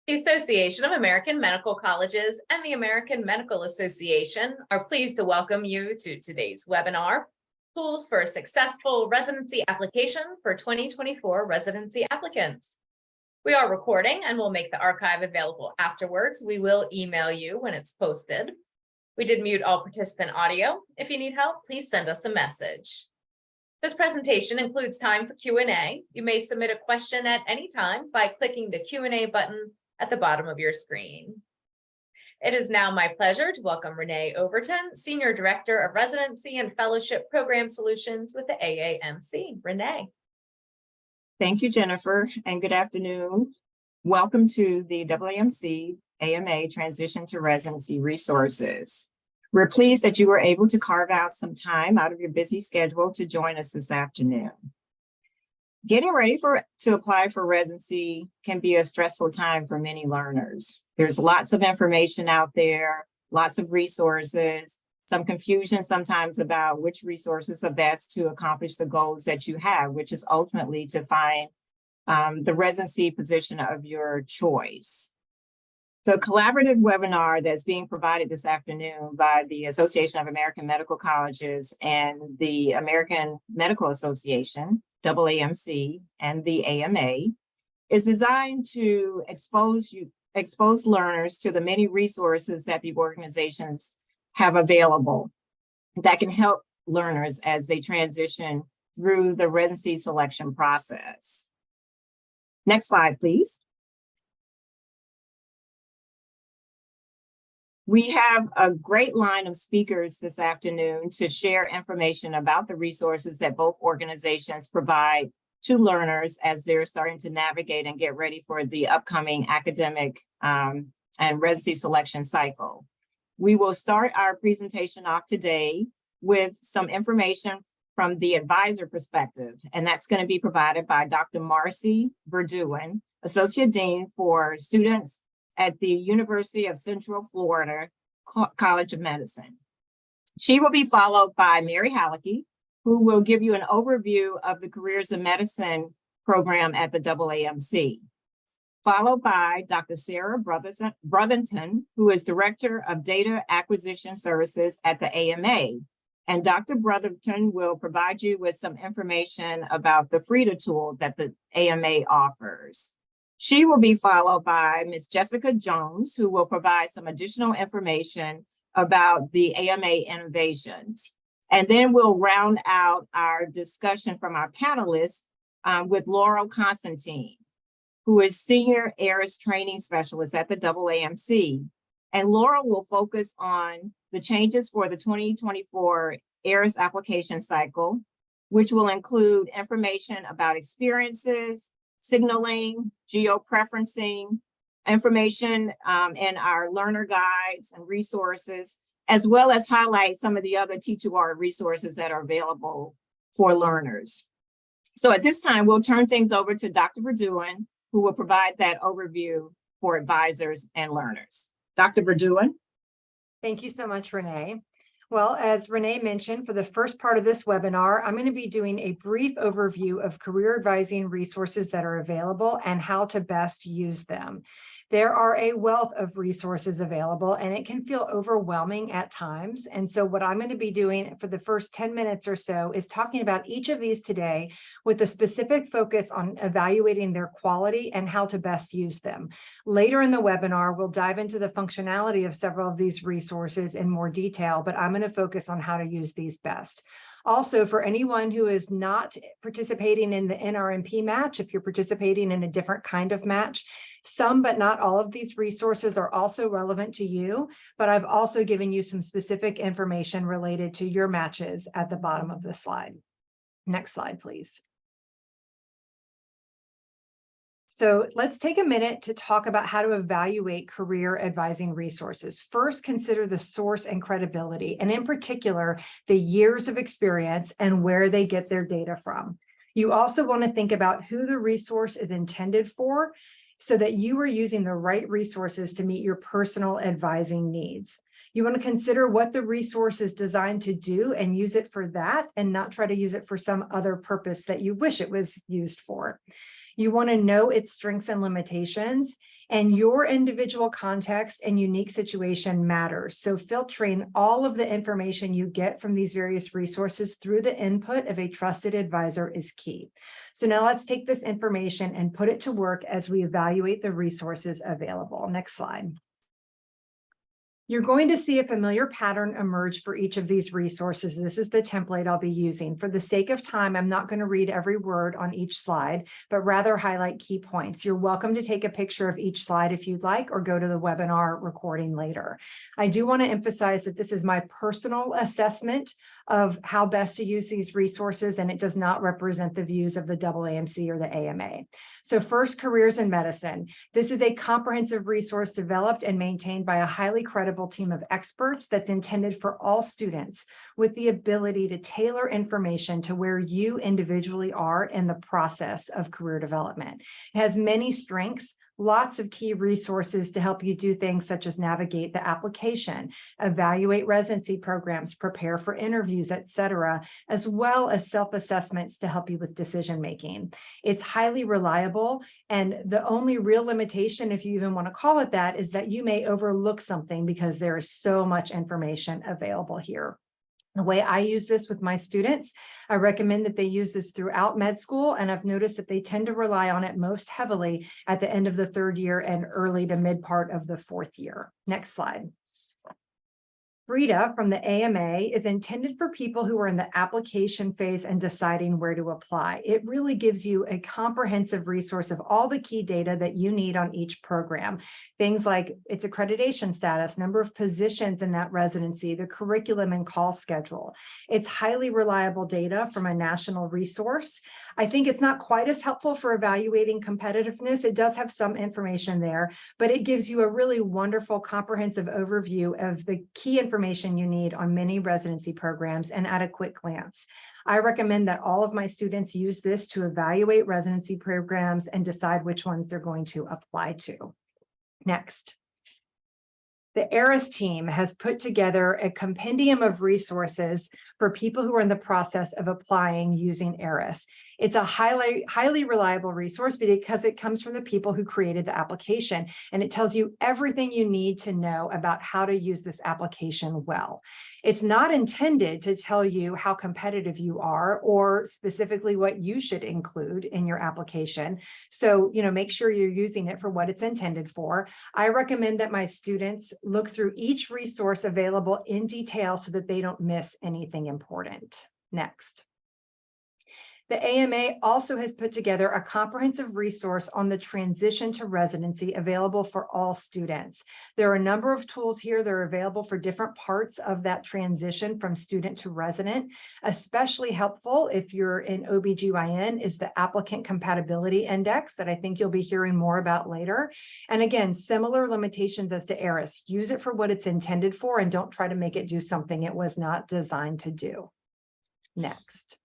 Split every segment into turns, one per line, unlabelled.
The Association of American Medical Colleges and the American Medical Association are pleased to welcome you to today's webinar, Tools for a Successful Residency Application for 2024 Residency Applicants. We are recording and will make the archive available afterwards. We will email you when it's posted. We did mute all participant audio. If you need help, please send us a message. This presentation includes time for Q&A. You may submit a question at any time by clicking the Q&A button at the bottom of your screen. It is now my pleasure to welcome Renee Overton, Senior Director of Residency and Fellowship Program Solutions with the AAMC. Renee.
Thank you, Jennifer, and good afternoon. Welcome to the AAMC AMA Transition to Residency Resources. We're pleased that you were able to carve out some time out of your busy schedule to join us this afternoon. Getting ready to apply for residency can be a stressful time for many learners. There's lots of information out there, lots of resources, some confusion sometimes about which resources are best to accomplish the goals that you have, which is ultimately to find the residency position of your choice. The collaborative webinar that's being provided this afternoon by the Association of American Medical Colleges and the American Medical Association, AAMC, and the AMA, is designed to expose learners to the many resources that the organizations have available that can help learners as they transition through the residency selection process. Next slide, please. We have a great line of speakers this afternoon to share information about the resources that both organizations provide to learners as they're starting to navigate and get ready for the upcoming academic and residency selection cycle. We will start our presentation off today with some information from the advisor perspective, and that's going to be provided by Dr. Marcy Verduin, Associate Dean for Students at the University of Central Florida College of Medicine. She will be followed by Mary Hallecky, who will give you an overview of the Careers in Medicine program at the AAMC, followed by Dr. Sarah Brotherton, who is Director of Data Acquisition Services at the AMA. And Dr. Brotherton will provide you with some information about the FREIDA tool that the AMA offers. She will be followed by Ms. Jessica Jones, who will provide some additional information about the AMA innovations. And then we'll round out our discussion from our panelists with Laurel Constantine, who is Senior ARIS Training Specialist at the AAMC. And Laurel will focus on the changes for the 2024 ARIS application cycle, which will include information about experiences, signaling, geo-preferencing, information in our learner guides and resources, as well as highlight some of the other T2R resources that are available for learners. So at this time, we'll turn things over to Dr. Verduin, who will provide that overview for advisors and learners. Dr. Verduin.
Thank you so much, Renee. Well, as Renee mentioned, for the first part of this webinar, I'm going to be doing a brief overview of career advising resources that are available and how to best use them. There are a wealth of resources available, and it can feel overwhelming at times. And so what I'm going to be doing for the first 10 minutes or so is talking about each of these today with a specific focus on evaluating their quality and how to best use them. Later in the webinar, we'll dive into the functionality of several of these resources in more detail, but I'm going to focus on how to use these best. Also, for anyone who is not participating in the NRMP match, if you're participating in a different kind of match, some but not all of these resources are also relevant to you, but I've also given you some specific information related to your matches at the bottom of the slide. Next slide, please. So let's take a minute to talk about how to evaluate career advising resources. First, consider the source and credibility, and in particular, the years of experience and where they get their data from. You also want to think about who the resource is intended for so that you are using the right resources to meet your personal advising needs. You want to consider what the resource is designed to do and use it for that, and not try to use it for some other purpose that you wish it was used for. You want to know its strengths and limitations, and your individual context and unique situation matters. So filtering all of the information you get from these various resources through the input of a trusted advisor is key. So now let's take this information and put it to work as we evaluate the resources available. Next slide. You're going to see a familiar pattern emerge for each of these resources. This is the template I'll be using. For the sake of time, I'm not going to read every word on each slide, but rather highlight key points. You're welcome to take a picture of each slide if you'd like, or go to the webinar recording later. I do want to emphasize that this is my personal assessment of how best to use these resources, and it does not represent the views of the AAMC or the AMA. So first, careers in medicine. This is a comprehensive resource developed and maintained by a highly credible team of experts that's intended for all students, with the ability to tailor information to where you individually are in the process of career development. It has many strengths, lots of key resources to help you do things such as navigate the application, evaluate residency programs, prepare for interviews, etc., as well as self-assessments to help you with decision-making. It's highly reliable, and the only real limitation, if you even want to call it that, is that you may overlook something because there is so much information available here. The way I use this with my students, I recommend that they use this throughout med school, and I've noticed that they tend to rely on it most heavily at the end of the third year and early to mid part of the fourth year. Next slide. FREIDA from the AMA is intended for people who are in the application phase and deciding where to apply. It really gives you a comprehensive resource of all the key data that you need on each program. Things like its accreditation status, number of positions in that residency, the curriculum and call schedule. It's highly reliable data from a national resource. I think it's not quite as helpful for evaluating competitiveness. It does have some information there, but it gives you a really wonderful comprehensive overview of the key information you need on many residency programs and at a quick glance. I recommend that all of my students use this to evaluate residency programs and decide which ones they're going to apply to. Next. The ARIS team has put together a compendium of resources for people who are in the process of applying using ARIS. It's a highly reliable resource because it comes from the people who created the application, and it tells you everything you need to know about how to use this application well. It's not intended to tell you how competitive you are or specifically what you should include in your application. So, make sure you're using it for what it's intended for. I recommend that my students look through each resource available in detail so that they don't miss anything important. Next. The AMA also has put together a comprehensive resource on the transition to residency available for all students. There are a number of tools here that are available for different parts of that transition from student to resident. Especially helpful if you're in OBGYN is the Applicant Compatibility Index that I think you'll be hearing more about later. And again, similar limitations as to ARIS. Use it for what it's intended for and don't try to make it do something it was not designed to do. Next.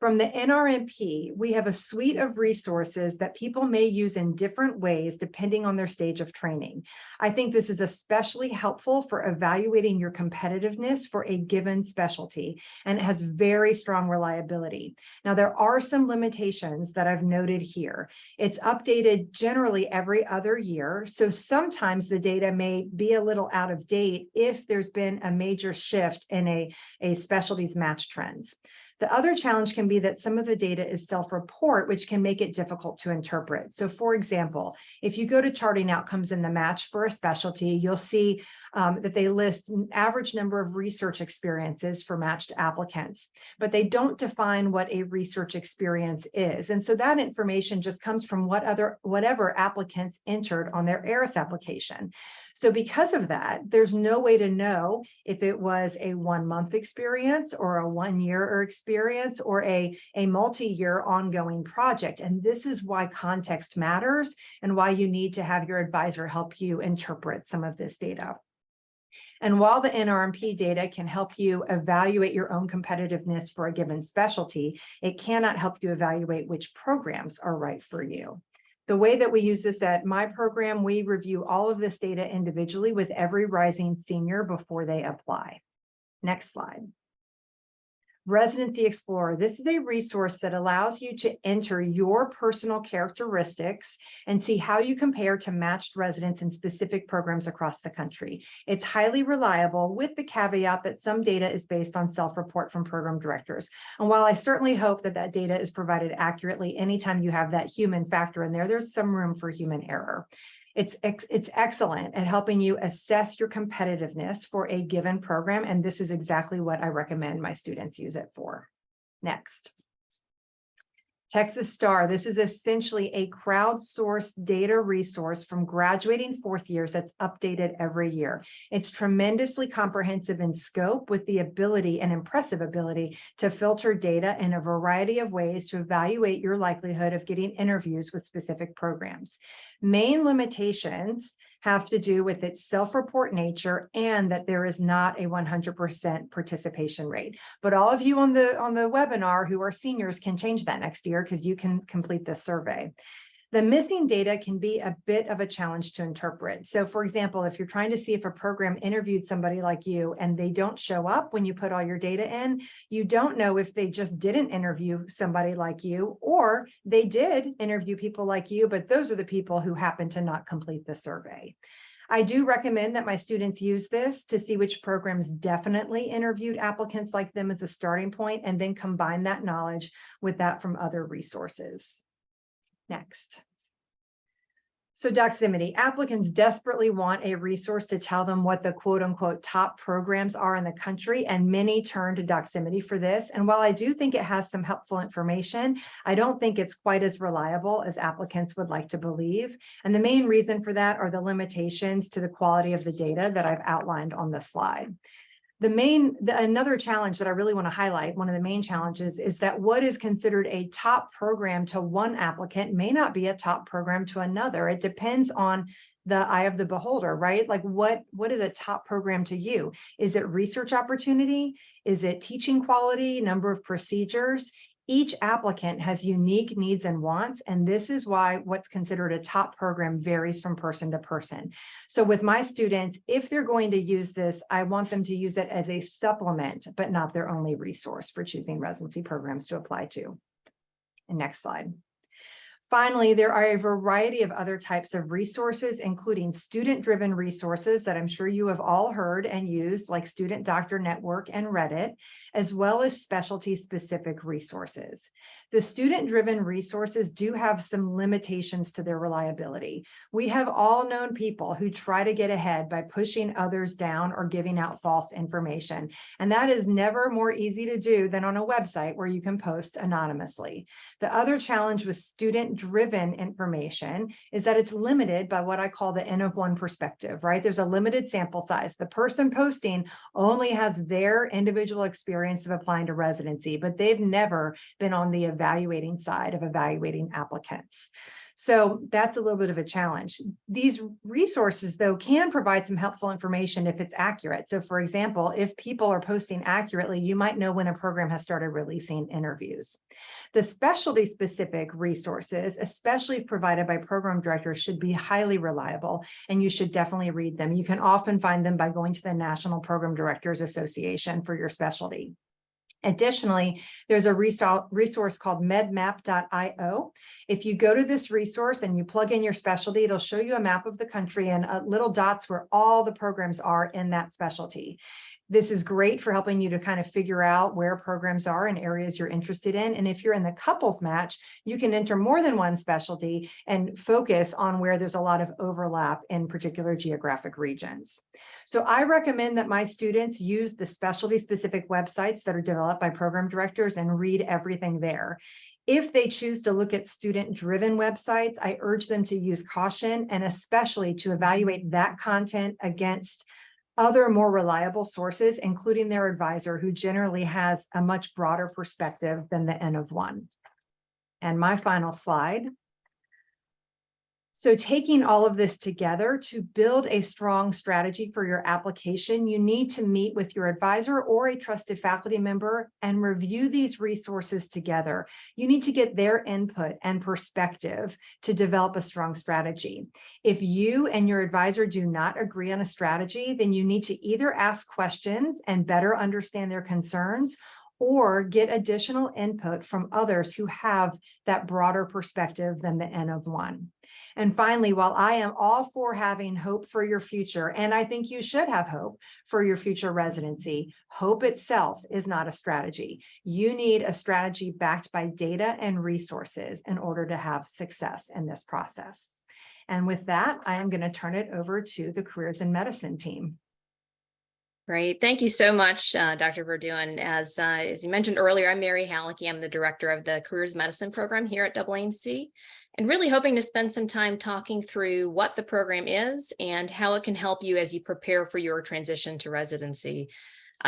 From the NRMP, we have a suite of resources that people may use in different ways depending on their stage of training. I think this is especially helpful for evaluating your competitiveness for a given specialty, and it has very strong reliability. Now, there are some limitations that I've noted here. It's updated generally every other year, so sometimes the data may be a little out of date if there's been a major shift in a specialty's match trends. The other challenge can be that some of the data is self-report, which can make it difficult to interpret. So for example, if you go to charting outcomes in the match for a specialty, you'll see that they list an average number of research experiences for matched applicants, but they don't define what a research experience is. And so that information just comes from whatever applicants entered on their ARIS application. So because of that, there's no way to know if it was a 1-month experience or a 1-year experience or a multi-year ongoing project. And this is why context matters and why you need to have your advisor help you interpret some of this data. And while the NRMP data can help you evaluate your own competitiveness for a given specialty, it cannot help you evaluate which programs are right for you. The way that we use this at my program, we review all of this data individually with every rising senior before they apply. Next slide. Residency Explorer. This is a resource that allows you to enter your personal characteristics and see how you compare to matched residents in specific programs across the country. It's highly reliable with the caveat that some data is based on self-report from program directors. And while I certainly hope that that data is provided accurately, anytime you have that human factor in there, there's some room for human error. It's excellent at helping you assess your competitiveness for a given program, and this is exactly what I recommend my students use it for. Next. Texas STAR. This is essentially a crowdsourced data resource from graduating fourth years that's updated every year. It's tremendously comprehensive in scope with the ability, an impressive ability, to filter data in a variety of ways to evaluate your likelihood of getting interviews with specific programs. Main limitations have to do with its self-report nature and that there is not a 100% participation rate. But all of you on the webinar who are seniors can change that next year because you can complete this survey. The missing data can be a bit of a challenge to interpret. So for example, if you're trying to see if a program interviewed somebody like you and they don't show up when you put all your data in, you don't know if they just didn't interview somebody like you, or they did interview people like you, but those are the people who happen to not complete the survey. I do recommend that my students use this to see which programs definitely interviewed applicants like them as a starting point, and then combine that knowledge with that from other resources. Next. So Doximity, applicants desperately want a resource to tell them what the quote unquote top programs are in the country, and many turn to Doximity for this. And while I do think it has some helpful information, I don't think it's quite as reliable as applicants would like to believe. And the main reason for that are the limitations to the quality of the data that I've outlined on this slide. Another challenge that I really want to highlight, one of the main challenges, is that what is considered a top program to one applicant may not be a top program to another. It depends on the eye of the beholder, right? Like what is a top program to you? Is it research opportunity? Is it teaching quality, number of procedures? Each applicant has unique needs and wants, and this is why what's considered a top program varies from person to person. So with my students, if they're going to use this, I want them to use it as a supplement, but not their only resource for choosing residency programs to apply to. And next slide. Finally, there are a variety of other types of resources, including student-driven resources that I'm sure you have all heard and used, like Student Doctor Network and Reddit, as well as specialty-specific resources. The student-driven resources do have some limitations to their reliability. We have all known people who try to get ahead by pushing others down or giving out false information, and that is never more easy to do than on a website where you can post anonymously. The other challenge with student-driven information is that it's limited by what I call the N of one perspective, right? There's a limited sample size. The person posting only has their individual experience of applying to residency, but they've never been on the evaluating side of evaluating applicants. So that's a little bit of a challenge. These resources, though, can provide some helpful information if it's accurate. So for example, if people are posting accurately, you might know when a program has started releasing interviews. The specialty-specific resources, especially provided by program directors, should be highly reliable, and you should definitely read them. You can often find them by going to the National Program Directors Association for your specialty. Additionally, there's a resource called medmap.io. If you go to this resource and you plug in your specialty, it'll show you a map of the country and little dots where all the programs are in that specialty. This is great for helping you to kind of figure out where programs are in areas you're interested in. And if you're in the couples match, you can enter more than one specialty and focus on where there's a lot of overlap in particular geographic regions. So I recommend that my students use the specialty-specific websites that are developed by program directors and read everything there. If they choose to look at student-driven websites, I urge them to use caution, and especially to evaluate that content against other more reliable sources, including their advisor, who generally has a much broader perspective than the N of one. And my final slide. So taking all of this together, to build a strong strategy for your application, you need to meet with your advisor or a trusted faculty member and review these resources together. You need to get their input and perspective to develop a strong strategy. If you and your advisor do not agree on a strategy, then you need to either ask questions and better understand their concerns, or get additional input from others who have that broader perspective than the N of one. And finally, while I am all for having hope for your future, and I think you should have hope for your future residency, hope itself is not a strategy. You need a strategy backed by data and resources in order to have success in this process. And with that, I am going to turn it over to the Careers in Medicine team.
Great. Thank you so much, Dr. Verduin. As you mentioned earlier, I'm Mary Hallecky. I'm the director of the Careers Medicine program here at AAMC, and really hoping to spend some time talking through what the program is and how it can help you as you prepare for your transition to residency.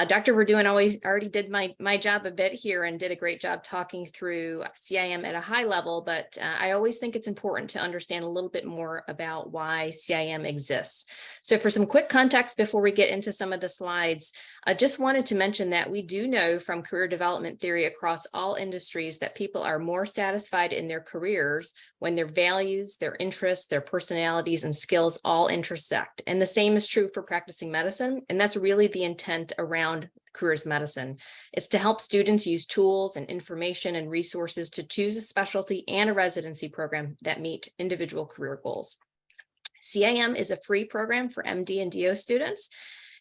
Dr. Verduin already did my job a bit here and did a great job talking through CIM at a high level, but I always think it's important to understand a little bit more about why CIM exists. So for some quick context before we get into some of the slides, I just wanted to mention that we do know from career development theory across all industries that people are more satisfied in their careers when their values, their interests, their personalities, and skills all intersect. And the same is true for practicing medicine, and that's really the intent around careers medicine. It's to help students use tools and information and resources to choose a specialty and a residency program that meet individual career goals. CIM is a free program for MD and DO students.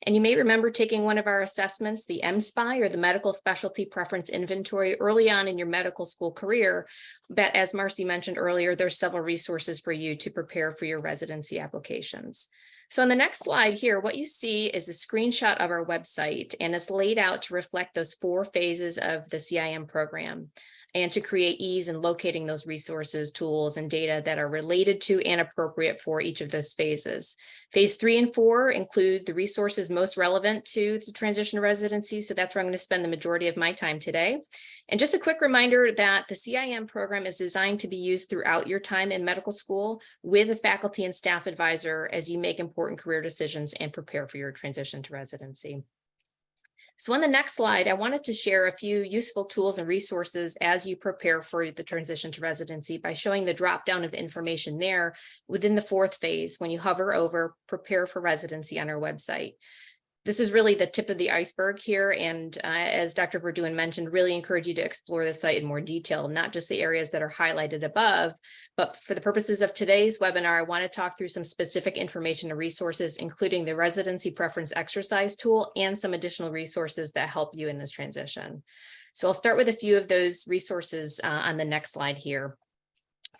And you may remember taking one of our assessments, the MSPI, or the Medical Specialty Preference Inventory, early on in your medical school career. But as Marcy mentioned earlier, there's several resources for you to prepare for your residency applications. So on the next slide here, what you see is a screenshot of our website, and it's laid out to reflect those 4 phases of the CIM program and to create ease in locating those resources, tools, and data that are related to and appropriate for each of those phases. Phase 3 and 4 include the resources most relevant to the transition to residency, so that's where I'm going to spend the majority of my time today. And just a quick reminder that the CIM program is designed to be used throughout your time in medical school with a faculty and staff advisor as you make important career decisions and prepare for your transition to residency. So on the next slide, I wanted to share a few useful tools and resources as you prepare for the transition to residency by showing the drop down of information there within the 4th phase when you hover over Prepare for Residency on our website. This is really the tip of the iceberg here, and as Dr. Verduin mentioned, really encourage you to explore the site in more detail, not just the areas that are highlighted above, but for the purposes of today's webinar, I want to talk through some specific information and resources, including the Residency Preference Exercise tool and some additional resources that help you in this transition. So I'll start with a few of those resources on the next slide here.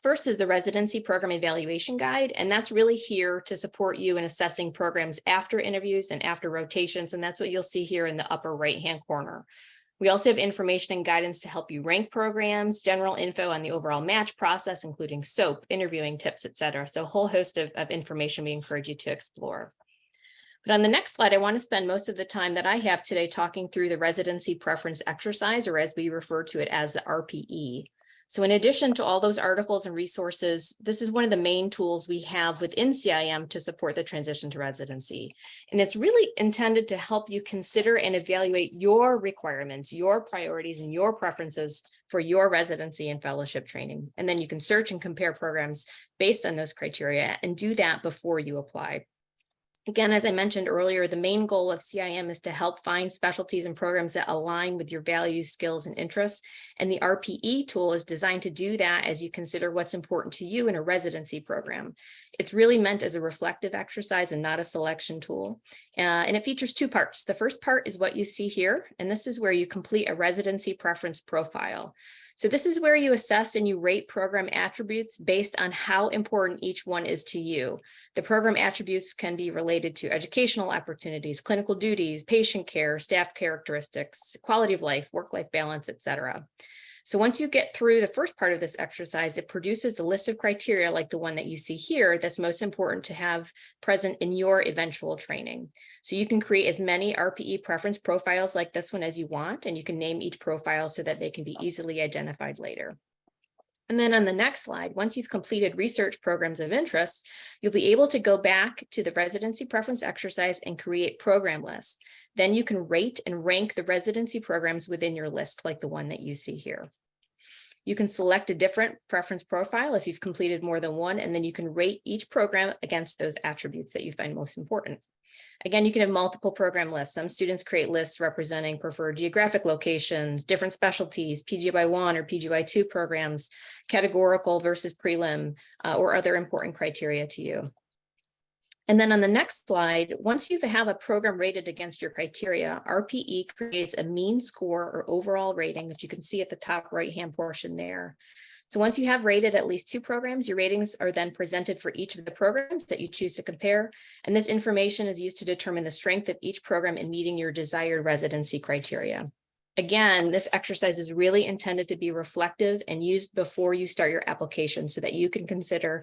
First is the Residency Program Evaluation Guide, and that's really here to support you in assessing programs after interviews and after rotations, and that's what you'll see here in the upper right-hand corner. We also have information and guidance to help you rank programs, general info on the overall match process, including SOAP, interviewing tips, etc. So a whole host of information we encourage you to explore. But on the next slide, I want to spend most of the time that I have today talking through the Residency Preference Exercise, or as we refer to it as the RPE. So in addition to all those articles and resources, this is one of the main tools we have within CIM to support the transition to residency. And it's really intended to help you consider and evaluate your requirements, your priorities, and your preferences for your residency and fellowship training. And then you can search and compare programs based on those criteria and do that before you apply. Again, as I mentioned earlier, the main goal of CIM is to help find specialties and programs that align with your values, skills, and interests. And the RPE tool is designed to do that as you consider what's important to you in a residency program. It's really meant as a reflective exercise and not a selection tool. And it features 2 parts. The first part is what you see here, and this is where you complete a residency preference profile. So this is where you assess and you rate program attributes based on how important each one is to you. The program attributes can be related to educational opportunities, clinical duties, patient care, staff characteristics, quality of life, work-life balance, etc. So once you get through the first part of this exercise, it produces a list of criteria like the one that you see here that's most important to have present in your eventual training. So you can create as many RPE preference profiles like this one as you want, and you can name each profile so that they can be easily identified later. And then on the next slide, once you've completed research programs of interest, you'll be able to go back to the residency preference exercise and create program lists. Then you can rate and rank the residency programs within your list, like the one that you see here. You can select a different preference profile if you've completed more than one, and then you can rate each program against those attributes that you find most important. Again, you can have multiple program lists. Some students create lists representing preferred geographic locations, different specialties, PGY1 or PGY2 programs, categorical versus prelim, or other important criteria to you. And then on the next slide, once you have a program rated against your criteria, RPE creates a mean score or overall rating that you can see at the top right-hand portion there. So once you have rated at least 2 programs, your ratings are then presented for each of the programs that you choose to compare. And this information is used to determine the strength of each program in meeting your desired residency criteria. Again, this exercise is really intended to be reflective and used before you start your application so that you can consider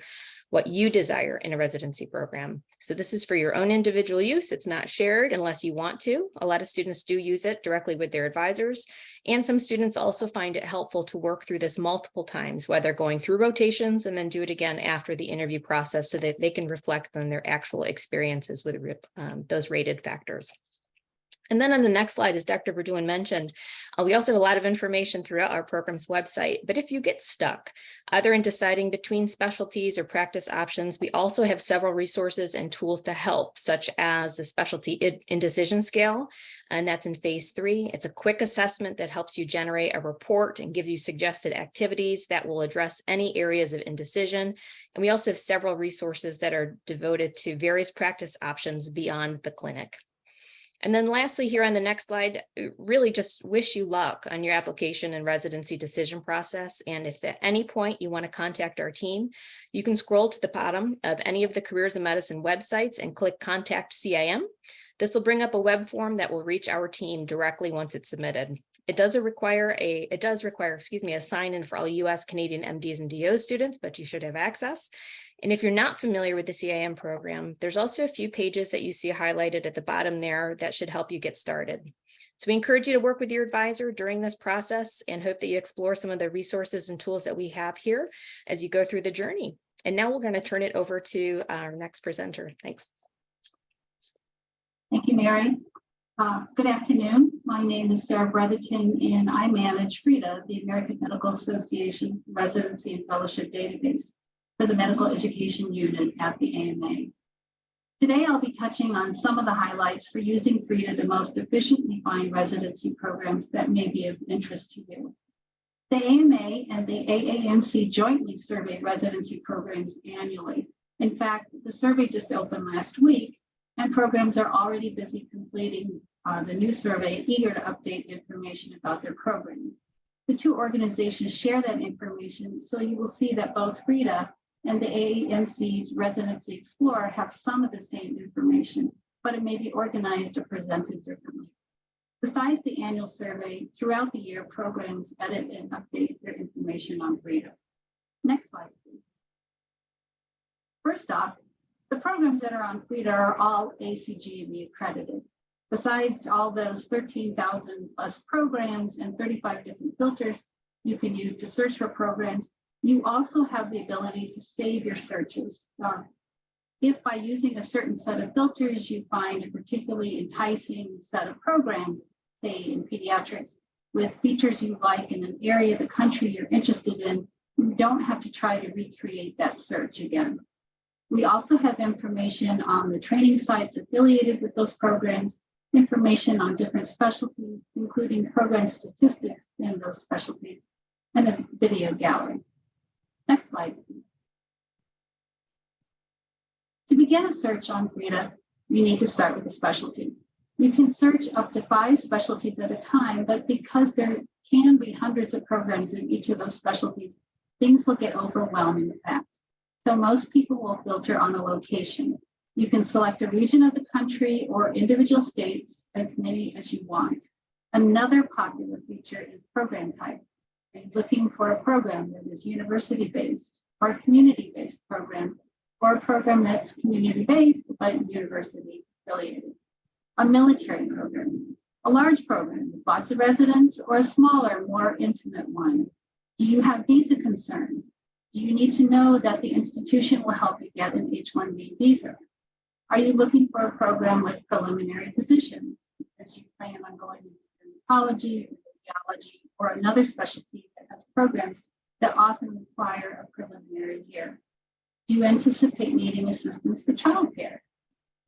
what you desire in a residency program. So this is for your own individual use. It's not shared unless you want to. A lot of students do use it directly with their advisors. And some students also find it helpful to work through this multiple times, whether going through rotations and then do it again after the interview process so that they can reflect on their actual experiences with those rated factors. And then on the next slide, as Dr. Verduin mentioned, we also have a lot of information throughout our program's website. But if you get stuck, either in deciding between specialties or practice options, we also have several resources and tools to help, such as the specialty indecision scale, and that's in phase 3. It's a quick assessment that helps you generate a report and gives you suggested activities that will address any areas of indecision. And we also have several resources that are devoted to various practice options beyond the clinic. And then lastly, here on the next slide, really just wish you luck on your application and residency decision process. And if at any point you want to contact our team, you can scroll to the bottom of any of the Careers in Medicine websites and click Contact CIM. This will bring up a web form that will reach our team directly once it's submitted. It does require a sign-in for all US, Canadian MDs and DO students, but you should have access. And if you're not familiar with the CIM program, there's also a few pages that you see highlighted at the bottom there that should help you get started. So we encourage you to work with your advisor during this process and hope that you explore some of the resources and tools that we have here as you go through the journey. And now we're going to turn it over to our next presenter. Thanks.
Thank you, Mary. Good afternoon. My name is Sarah Brotherton, and I manage FREIDA, the American Medical Association Residency and Fellowship Database for the Medical Education Unit at the AMA. Today, I'll be touching on some of the highlights for using FREIDA to most efficiently find residency programs that may be of interest to you. The AMA and the AAMC jointly survey residency programs annually. In fact, the survey just opened last week, and programs are already busy completing the new survey, eager to update information about their programs. The two organizations share that information, so you will see that both FREIDA and the AAMC's Residency Explorer have some of the same information, but it may be organized or presented differently. Besides the annual survey, throughout the year, programs edit and update their information on FREIDA. Next slide, please. First off, the programs that are on FREIDA are all ACGME accredited. Besides all those 13,000 plus programs and 35 different filters you can use to search for programs, you also have the ability to save your searches. If by using a certain set of filters, you find a particularly enticing set of programs, say in pediatrics, with features you like in an area of the country you're interested in, you don't have to try to recreate that search again. We also have information on the training sites affiliated with those programs, information on different specialties, including program statistics in those specialties, and a video gallery. Next slide, please. To begin a search on FREIDA, you need to start with a specialty. You can search up to 5 specialties at a time, but because there can be hundreds of programs in each of those specialties, things will get overwhelming fast. So most people will filter on a location. You can select a region of the country or individual states, as many as you want. Another popular feature is program type. Are you looking for a program that is university-based or a community-based program, or a program that's community-based but university-affiliated? A military program, a large program with lots of residents, or a smaller, more intimate one? Do you have visa concerns? Do you need to know that the institution will help you get an H-1B visa? Are you looking for a program with preliminary positions as you plan on going into dermatology, radiology, or another specialty that has programs that often require a preliminary year? Do you anticipate needing assistance for childcare?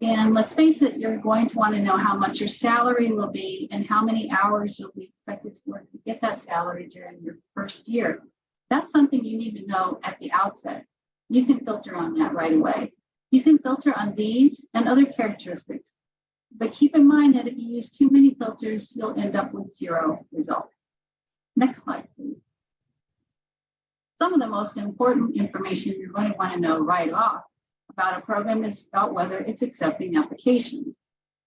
And let's face it, you're going to want to know how much your salary will be and how many hours you'll be expected to work to get that salary during your first year. That's something you need to know at the outset. You can filter on that right away. You can filter on these and other characteristics, but keep in mind that if you use too many filters, you'll end up with 0 result. Next slide, please. Some of the most important information you're going to want to know right off about a program is about whether it's accepting applications.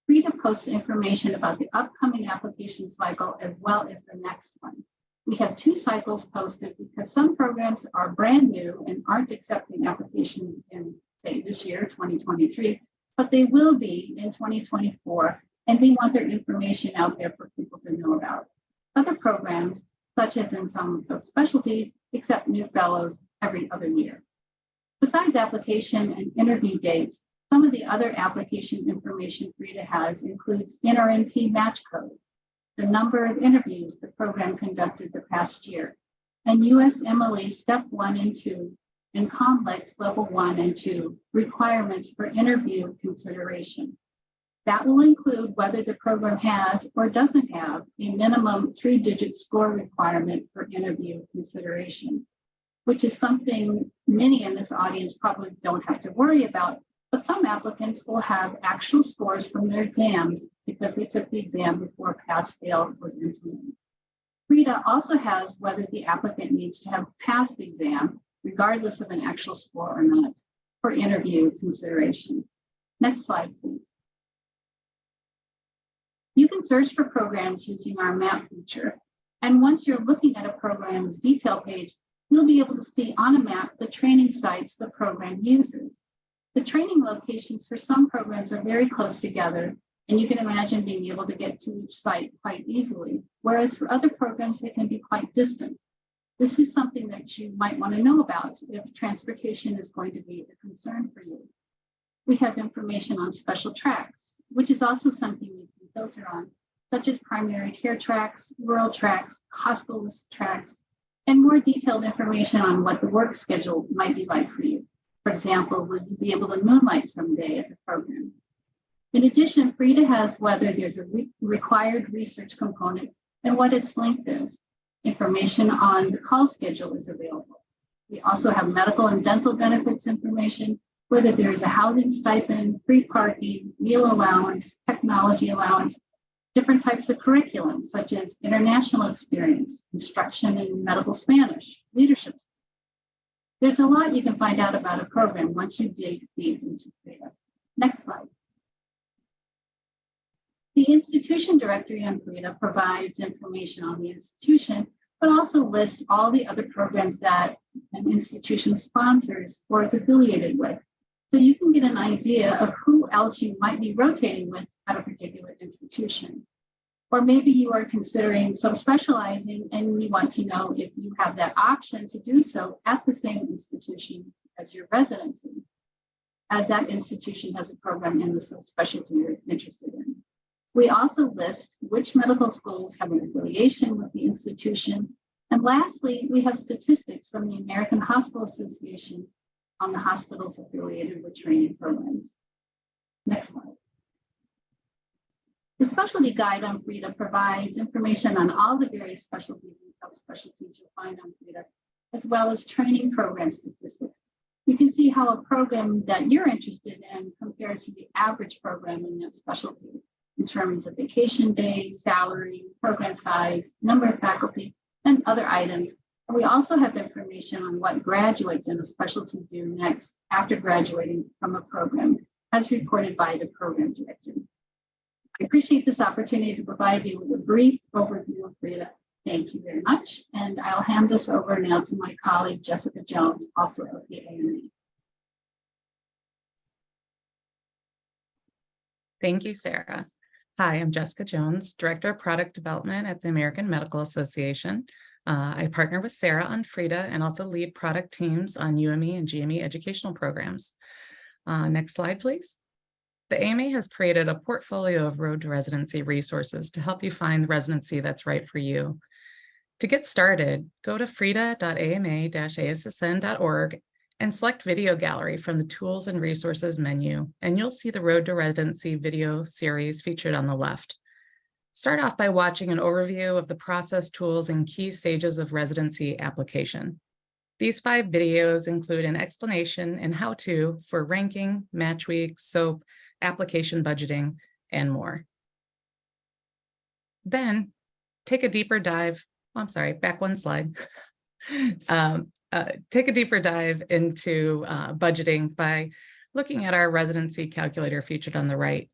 FREIDA posts information about the upcoming application cycle as well as the next one. We have 2 cycles posted because some programs are brand new and aren't accepting applications in, say, this year, 2023, but they will be in 2024, and we want their information out there for people to know about. Other programs, such as in some subspecialties, accept new fellows every other year. Besides application and interview dates, some of the other application information FREIDA has includes NRNP match code, the number of interviews the program conducted the past year, and USMLE Step 1 and 2 and Complex Level 1 and 2 requirements for interview consideration. That will include whether the program has or doesn't have a minimum 3-digit score requirement for interview consideration, which is something many in this audience probably don't have to worry about, but some applicants will have actual scores from their exams because they took the exam before pass-fail was implemented. FREIDA also has whether the applicant needs to have passed the exam, regardless of an actual score or not, for interview consideration. Next slide, please. You can search for programs using our map feature. And once you're looking at a program's detail page, you'll be able to see on a map the training sites the program uses. The training locations for some programs are very close together, and you can imagine being able to get to each site quite easily, whereas for other programs, they can be quite distant. This is something that you might want to know about if transportation is going to be a concern for you. We have information on special tracks, which is also something you can filter on, such as primary care tracks, rural tracks, hospitalist tracks, and more detailed information on what the work schedule might be like for you. For example, will you be able to moonlight someday at the program? In addition, FREIDA has whether there's a required research component and what its length is. Information on the call schedule is available. We also have medical and dental benefits information, whether there is a housing stipend, free parking, meal allowance, technology allowance, different types of curriculum, such as international experience, instruction in medical Spanish, leadership. There's a lot you can find out about a program once you dig deep into FREIDA. Next slide. The institution directory on FREIDA provides information on the institution, but also lists all the other programs that an institution sponsors or is affiliated with. So you can get an idea of who else you might be rotating with at a particular institution. Or maybe you are considering subspecializing and you want to know if you have that option to do so at the same institution as your residency, as that institution has a program in the subspecialty you're interested in. We also list which medical schools have an affiliation with the institution. And lastly, we have statistics from the American Hospital Association on the hospitals affiliated with training programs. Next slide. The specialty guide on FREIDA provides information on all the various specialties and subspecialties you'll find on FREIDA, as well as training program statistics. You can see how a program that you're interested in compares to the average program in that specialty in terms of vacation days, salary, program size, number of faculty, and other items. And we also have information on what graduates in a specialty do next after graduating from a program, as reported by the program director. I appreciate this opportunity to provide you with a brief overview of FREIDA. Thank you very much. And I'll hand this over now to my colleague, Jessica Jones, also of the AMA.
Thank you, Sarah. Hi, I'm Jessica Jones, Director of Product Development at the American Medical Association. I partner with Sarah on FREIDA and also lead product teams on UME and GME educational programs. Next slide, please. The AMA has created a portfolio of road to residency resources to help you find the residency that's right for you. To get started, go to freida.ama-assn.org and select Video Gallery from the Tools and Resources menu, and you'll see the Road to Residency video series featured on the left. Start off by watching an overview of the process, tools, and key stages of residency application. These 5 videos include an explanation and how-to for ranking, match week, SOAP, application budgeting, and more. Then take a deeper dive. I'm sorry, back one slide. Take a deeper dive into budgeting by looking at our residency calculator featured on the right.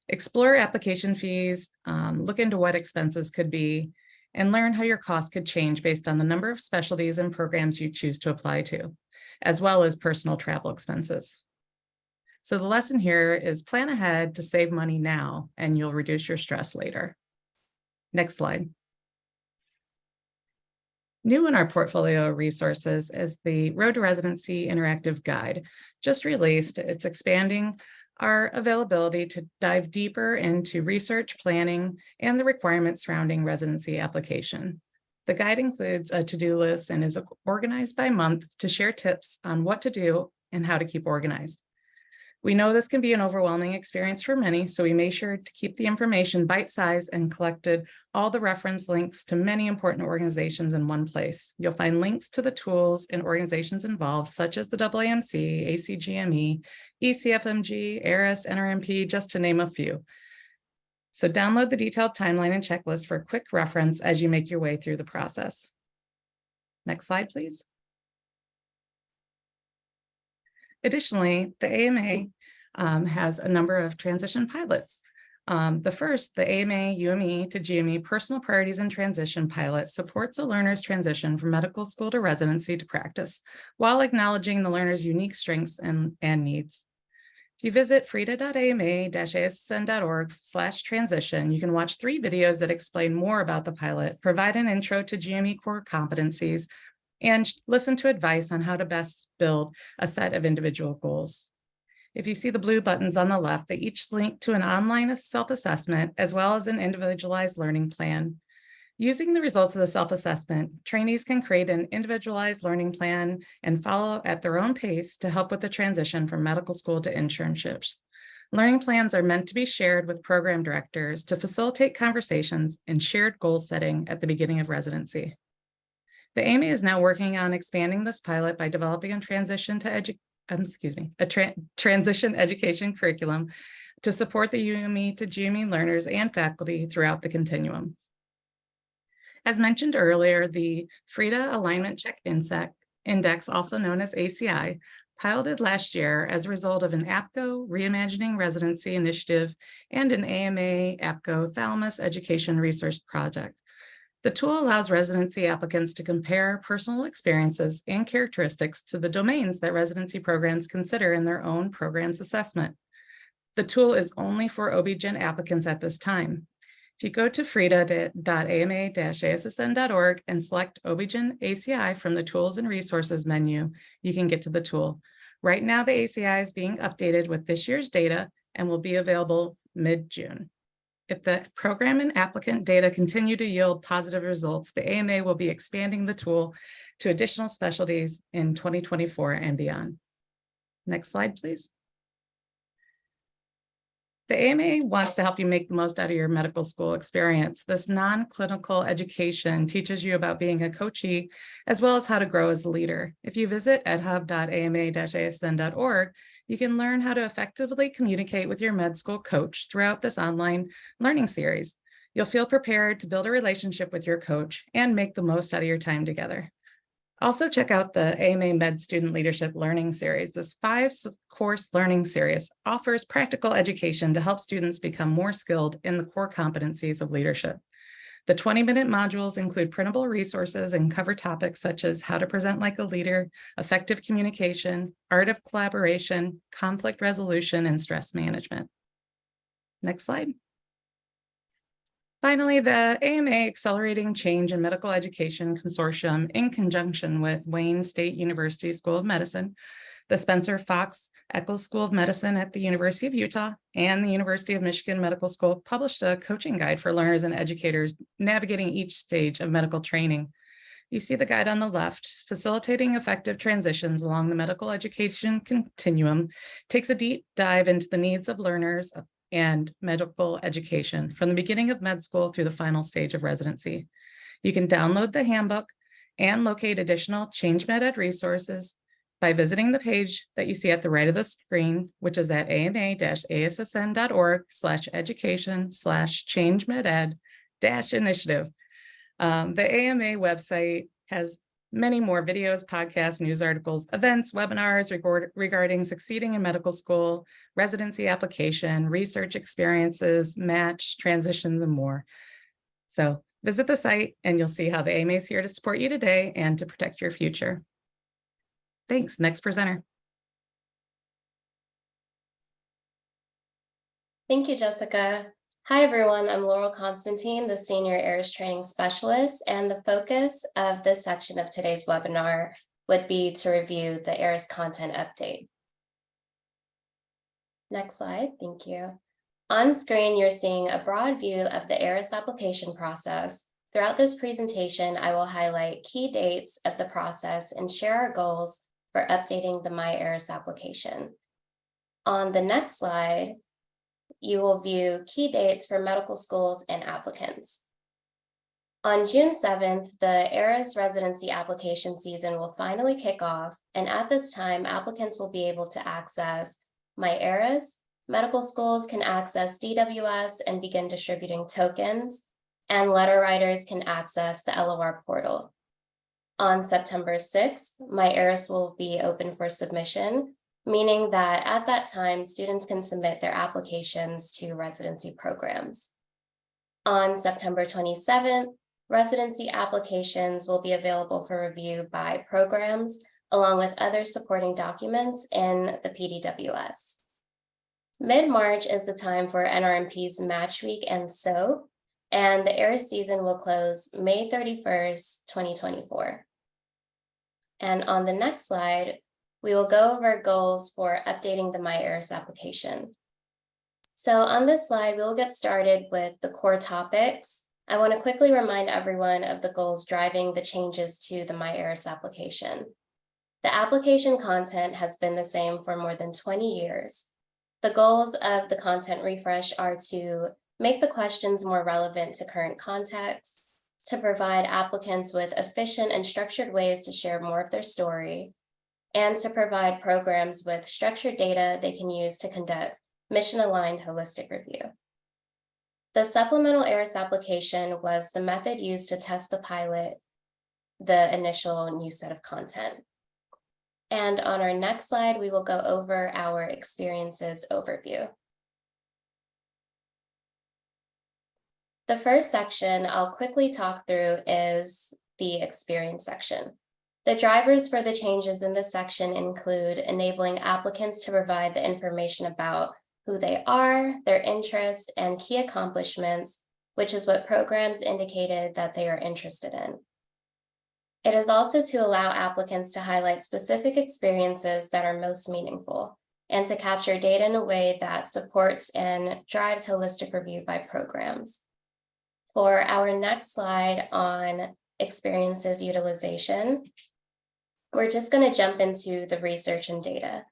Explore application fees, look into what expenses could be, and learn how your costs could change based on the number of specialties and programs you choose to apply to, as well as personal travel expenses. So the lesson here is plan ahead to save money now, and you'll reduce your stress later. Next slide. New in our portfolio of resources is the Road to Residency Interactive Guide. Just released, it's expanding our availability to dive deeper into research, planning, and the requirements surrounding residency application. The guide includes a to-do list and is organized by month to share tips on what to do and how to keep organized. We know this can be an overwhelming experience for many, so we made sure to keep the information bite-sized and collected all the reference links to many important organizations in one place. You'll find links to the tools and organizations involved, such as the AAMC, ACGME, ECFMG, ARAS, NRMP, just to name a few. So download the detailed timeline and checklist for a quick reference as you make your way through the process. Next slide, please. Additionally, the AMA has a number of transition pilots. The first, the AMA UME to GME Personal Priorities and Transition Pilot, supports a learner's transition from medical school to residency to practice, while acknowledging the learner's unique strengths and needs. If you visit freida.ama-assn.org/transition, you can watch 3 videos that explain more about the pilot, provide an intro to GME core competencies, and listen to advice on how to best build a set of individual goals. If you see the blue buttons on the left, they each link to an online self-assessment as well as an individualized learning plan. Using the results of the self-assessment, trainees can create an individualized learning plan and follow at their own pace to help with the transition from medical school to internships. Learning plans are meant to be shared with program directors to facilitate conversations and shared goal setting at the beginning of residency. The AMA is now working on expanding this pilot by developing a transition education curriculum to support the UME to GME learners and faculty throughout the continuum. As mentioned earlier, the FREIDA Alignment Check Index, also known as ACI, piloted last year as a result of an APCO Reimagining Residency Initiative and an AMA APCO Thalamus Education Research Project. The tool allows residency applicants to compare personal experiences and characteristics to the domains that residency programs consider in their own program's assessment. The tool is only for OB-GYN applicants at this time. If you go to freida.ama-assn.org and select OB-GYN ACI from the Tools and Resources menu, you can get to the tool. Right now, the ACI is being updated with this year's data and will be available mid-June. If the program and applicant data continue to yield positive results, the AMA will be expanding the tool to additional specialties in 2024 and beyond. Next slide, please. The AMA wants to help you make the most out of your medical school experience. This non-clinical education teaches you about being a coachee, as well as how to grow as a leader. If you visit edhub.ama-asn.org, you can learn how to effectively communicate with your med school coach throughout this online learning series. You'll feel prepared to build a relationship with your coach and make the most out of your time together. Also check out the AMA Med Student Leadership Learning Series. This 5-course learning series offers practical education to help students become more skilled in the core competencies of leadership. The 20-minute modules include printable resources and cover topics such as how to present like a leader, effective communication, art of collaboration, conflict resolution, and stress management. Next slide. Finally, the AMA Accelerating Change in Medical Education Consortium, in conjunction with Wayne State University School of Medicine, the Spencer Fox Eccles School of Medicine at the University of Utah, and the University of Michigan Medical School, published a coaching guide for learners and educators navigating each stage of medical training. You see the guide on the left, facilitating effective transitions along the medical education continuum, takes a deep dive into the needs of learners and medical education from the beginning of med school through the final stage of residency. You can download the handbook and locate additional Change Med Ed resources by visiting the page that you see at the right of the screen, which is at ama-assn.org/education/changemeded-initiative. The AMA website has many more videos, podcasts, news articles, events, webinars regarding succeeding in medical school, residency application, research experiences, match, transitions, and more. So visit the site and you'll see how the AMA is here to support you today and to protect your future. Thanks. Next presenter.
Thank you, Jessica. Hi, everyone. I'm Laurel Constantine, the Senior ARIS Training Specialist, and the focus of this section of today's webinar would be to review the ARIS content update. Next slide. Thank you. On screen, you're seeing a broad view of the ARIS application process. Throughout this presentation, I will highlight key dates of the process and share our goals for updating the MyERAS application. On the next slide, you will view key dates for medical schools and applicants. On June 7th, the ARIS residency application season will finally kick off, and at this time, applicants will be able to access MyERAS, medical schools can access DWS and begin distributing tokens, and letter writers can access the LOR portal. On September 6th, MyERAS will be open for submission, meaning that at that time, students can submit their applications to residency programs. On September 27th, residency applications will be available for review by programs, along with other supporting documents in the PDWS. Mid-March is the time for NRMP's Match Week and SOAP, and the ARIS season will close May 31st, 2024. And on the next slide, we will go over goals for updating the MyERAS application. So on this slide, we'll get started with the core topics. I want to quickly remind everyone of the goals driving the changes to the MyERAS application. The application content has been the same for more than 20 years. The goals of the content refresh are to make the questions more relevant to current context, to provide applicants with efficient and structured ways to share more of their story, and to provide programs with structured data they can use to conduct mission-aligned holistic review. The supplemental ARIS application was the method used to test the initial new set of content. And on our next slide, we will go over our experiences overview. The first section I'll quickly talk through is the experience section. The drivers for the changes in this section include enabling applicants to provide the information about who they are, their interests, and key accomplishments, which is what programs indicated that they are interested in. It is also to allow applicants to highlight specific experiences that are most meaningful and to capture data in a way that supports and drives holistic review by programs. For our next slide on experiences utilization, we're just going to jump into the research and data.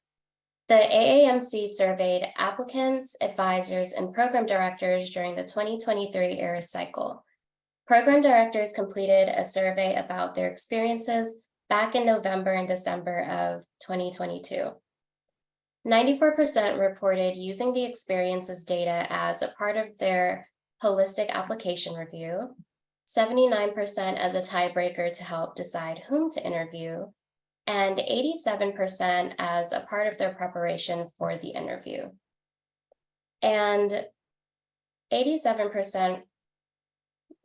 The AAMC surveyed applicants, advisors, and program directors during the 2023 ARIS cycle. Program directors completed a survey about their experiences back in November and December of 2022. 94% reported using the experiences data as a part of their holistic application review, 79% as a tiebreaker to help decide whom to interview, and 87% as a part of their preparation for the interview. And 87%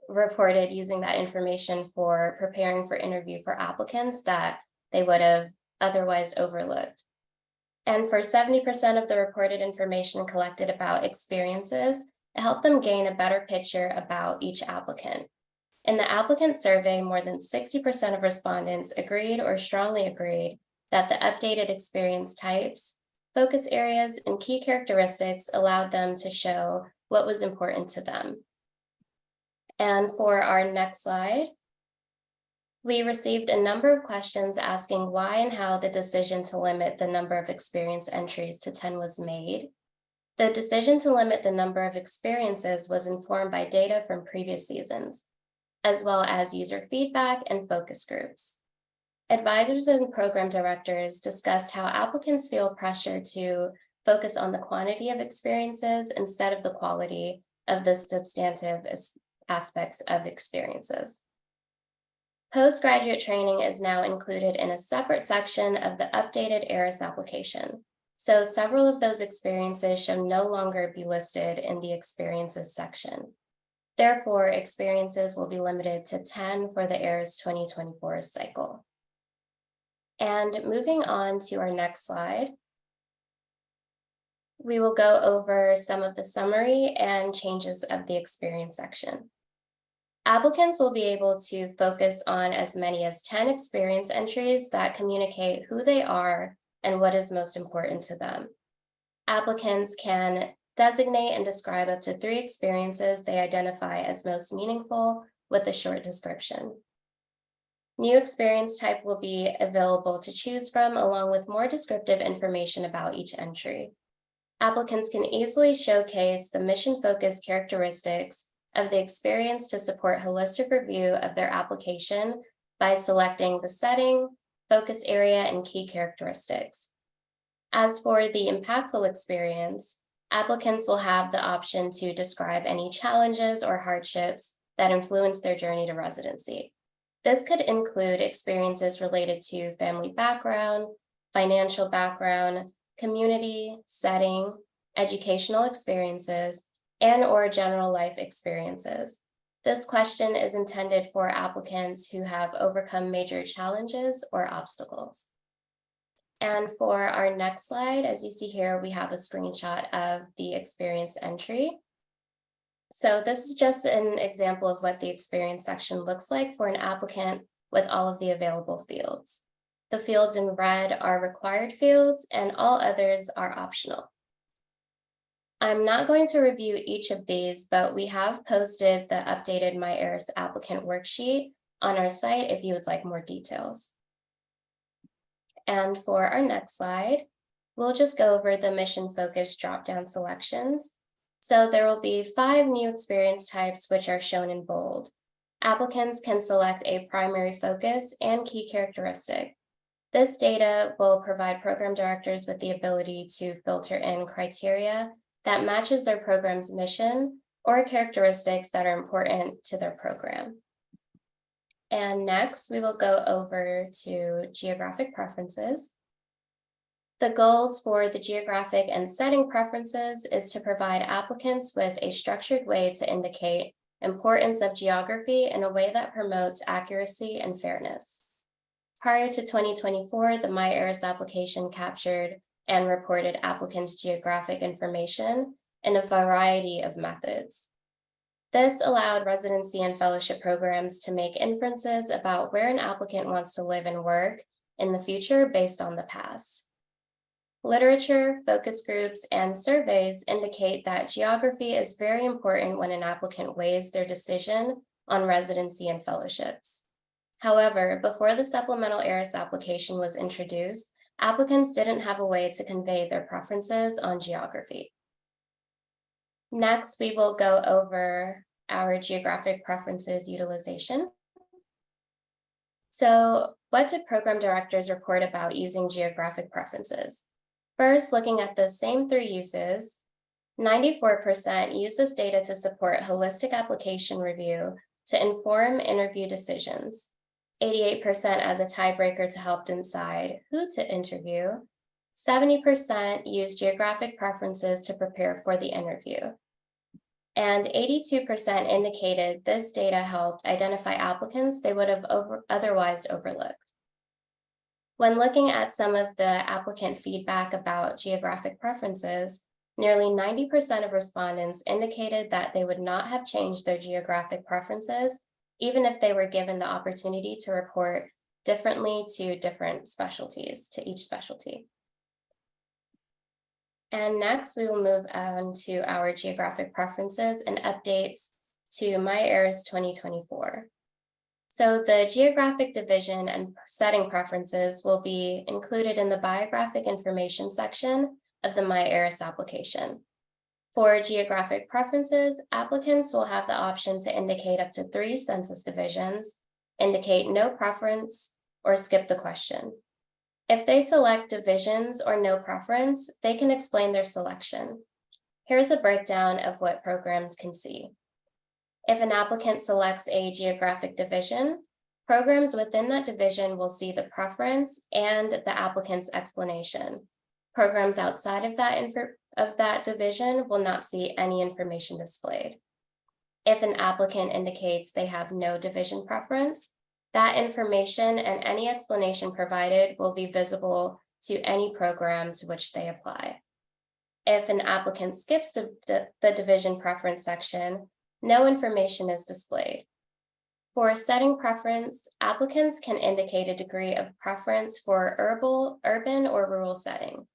reported using that information for preparing for interview for applicants that they would have otherwise overlooked. And for 70% of the reported information collected about experiences, it helped them gain a better picture about each applicant. In the applicant survey, more than 60% of respondents agreed or strongly agreed that the updated experience types, focus areas, and key characteristics allowed them to show what was important to them. And for our next slide, We received a number of questions asking why and how the decision to limit the number of experience entries to 10 was made. The decision to limit the number of experiences was informed by data from previous seasons, as well as user feedback and focus groups. Advisors and program directors discussed how applicants feel pressure to focus on the quantity of experiences instead of the quality of the substantive aspects of experiences. Postgraduate training is now included in a separate section of the updated ARIS application. So several of those experiences should no longer be listed in the experiences section. Therefore, experiences will be limited to 10 for the ARIS 2024 cycle. And moving on to our next slide, we will go over some of the summary and changes of the experience section. Applicants will be able to focus on as many as 10 experience entries that communicate who they are and what is most important to them. Applicants can designate and describe up to 3 experiences they identify as most meaningful with a short description. New experience type will be available to choose from, along with more descriptive information about each entry. Applicants can easily showcase the mission-focused characteristics of the experience to support holistic review of their application by selecting the setting, focus area, and key characteristics. As for the impactful experience, applicants will have the option to describe any challenges or hardships that influence their journey to residency. This could include experiences related to family background, financial background, community, setting, educational experiences, and/or general life experiences. This question is intended for applicants who have overcome major challenges or obstacles. And for our next slide, as you see here, we have a screenshot of the experience entry. So this is just an example of what the experience section looks like for an applicant with all of the available fields. The fields in red are required fields and all others are optional. I'm not going to review each of these, but we have posted the updated MyERAS applicant worksheet on our site if you would like more details. And for our next slide, we'll just go over the mission-focused drop-down selections. So there will be 5 new experience types, which are shown in bold. Applicants can select a primary focus and key characteristic. This data will provide program directors with the ability to filter in criteria that matches their program's mission or characteristics that are important to their program. And next, we will go over to geographic preferences. The goals for the geographic and setting preferences is to provide applicants with a structured way to indicate importance of geography in a way that promotes accuracy and fairness. Prior to 2024, the MyERAS application captured and reported applicants' geographic information in a variety of methods. This allowed residency and fellowship programs to make inferences about where an applicant wants to live and work in the future based on the past. Literature, focus groups, and surveys indicate that geography is very important when an applicant weighs their decision on residency and fellowships. However, before the supplemental ARIS application was introduced, applicants didn't have a way to convey their preferences on geography. Next, we will go over our geographic preferences utilization. So, what did program directors report about using geographic preferences? First, looking at the same 3 uses, 94% use this data to support holistic application review to inform interview decisions, 88% as a tiebreaker to help decide who to interview, 70% use geographic preferences to prepare for the interview, and 82% indicated this data helped identify applicants they would have otherwise overlooked. When looking at some of the applicant feedback about geographic preferences, nearly 90% of respondents indicated that they would not have changed their geographic preferences, even if they were given the opportunity to report differently to different specialties, to each specialty. And next, we will move on to our geographic preferences and updates to MyERAS 2024. So the geographic division and setting preferences will be included in the biographic information section of the MyERAS application. For geographic preferences, applicants will have the option to indicate up to 3 census divisions, indicate no preference, or skip the question. If they select divisions or no preference, they can explain their selection. Here's a breakdown of what programs can see. If an applicant selects a geographic division, programs within that division will see the preference and the applicant's explanation. Programs outside of that division will not see any information displayed. If an applicant indicates they have no division preference, that information and any explanation provided will be visible to any program to which they apply. If an applicant skips the division preference section, no information is displayed. For setting preference, applicants can indicate a degree of preference for urban or rural setting.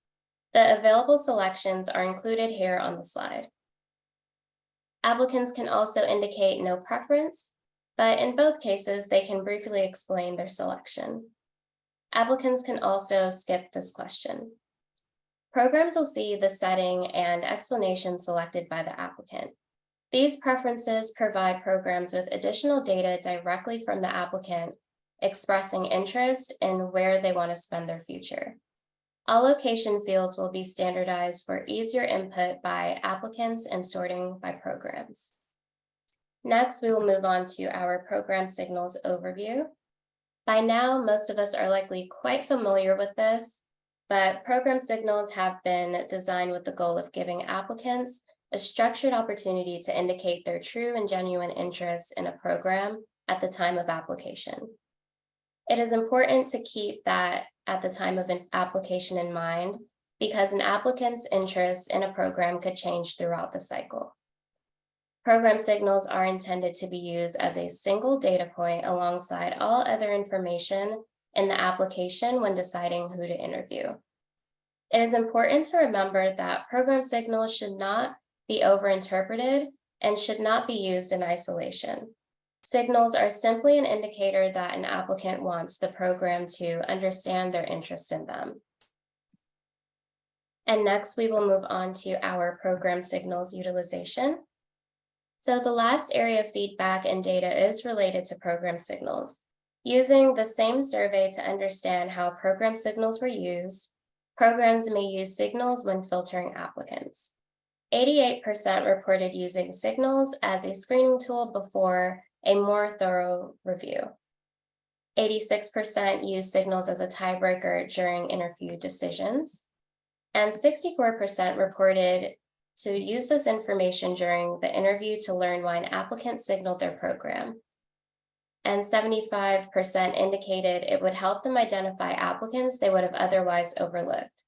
The available selections are included here on the slide. Applicants can also indicate no preference, but in both cases, they can briefly explain their selection. Applicants can also skip this question. Programs will see the setting and explanation selected by the applicant. These preferences provide programs with additional data directly from the applicant, expressing interest in where they want to spend their future. All location fields will be standardized for easier input by applicants and sorting by programs. Next, we will move on to our program signals overview. By now, most of us are likely quite familiar with this, but program signals have been designed with the goal of giving applicants a structured opportunity to indicate their true and genuine interest in a program at the time of application. It is important to keep that at the time of an application in mind, because an applicant's interest in a program could change throughout the cycle. Program signals are intended to be used as a single data point alongside all other information in the application when deciding who to interview. It is important to remember that program signals should not be overinterpreted and should not be used in isolation. Signals are simply an indicator that an applicant wants the program to understand their interest in them. And next, we will move on to our program signals utilization. So the last area of feedback and data is related to program signals. Using the same survey to understand how program signals were used, programs may use signals when filtering applicants. 88% reported using signals as a screening tool before a more thorough review. 86% use signals as a tiebreaker during interview decisions. And 64% reported to use this information during the interview to learn why an applicant signaled their program. And 75% indicated it would help them identify applicants they would have otherwise overlooked.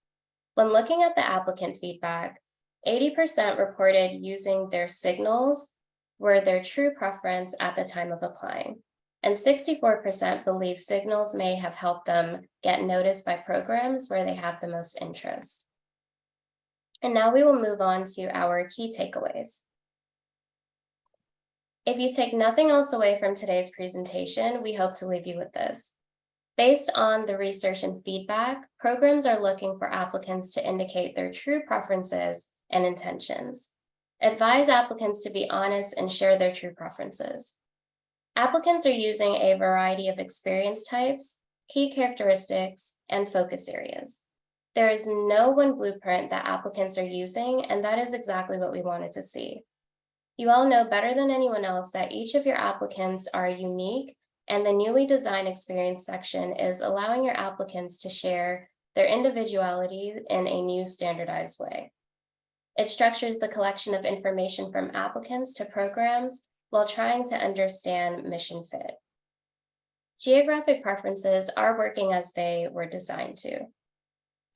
When looking at the applicant feedback, 80% reported using their signals were their true preference at the time of applying. And 64% believe signals may have helped them get noticed by programs where they have the most interest. And now we will move on to our key takeaways. If you take nothing else away from today's presentation, we hope to leave you with this. Based on the research and feedback, programs are looking for applicants to indicate their true preferences and intentions. Advise applicants to be honest and share their true preferences. Applicants are using a variety of experience types, key characteristics, and focus areas. There is no one blueprint that applicants are using, and that is exactly what we wanted to see. You all know better than anyone else that each of your applicants are unique, and the newly designed experience section is allowing your applicants to share their individuality in a new standardized way. It structures the collection of information from applicants to programs while trying to understand mission fit. Geographic preferences are working as they were designed to.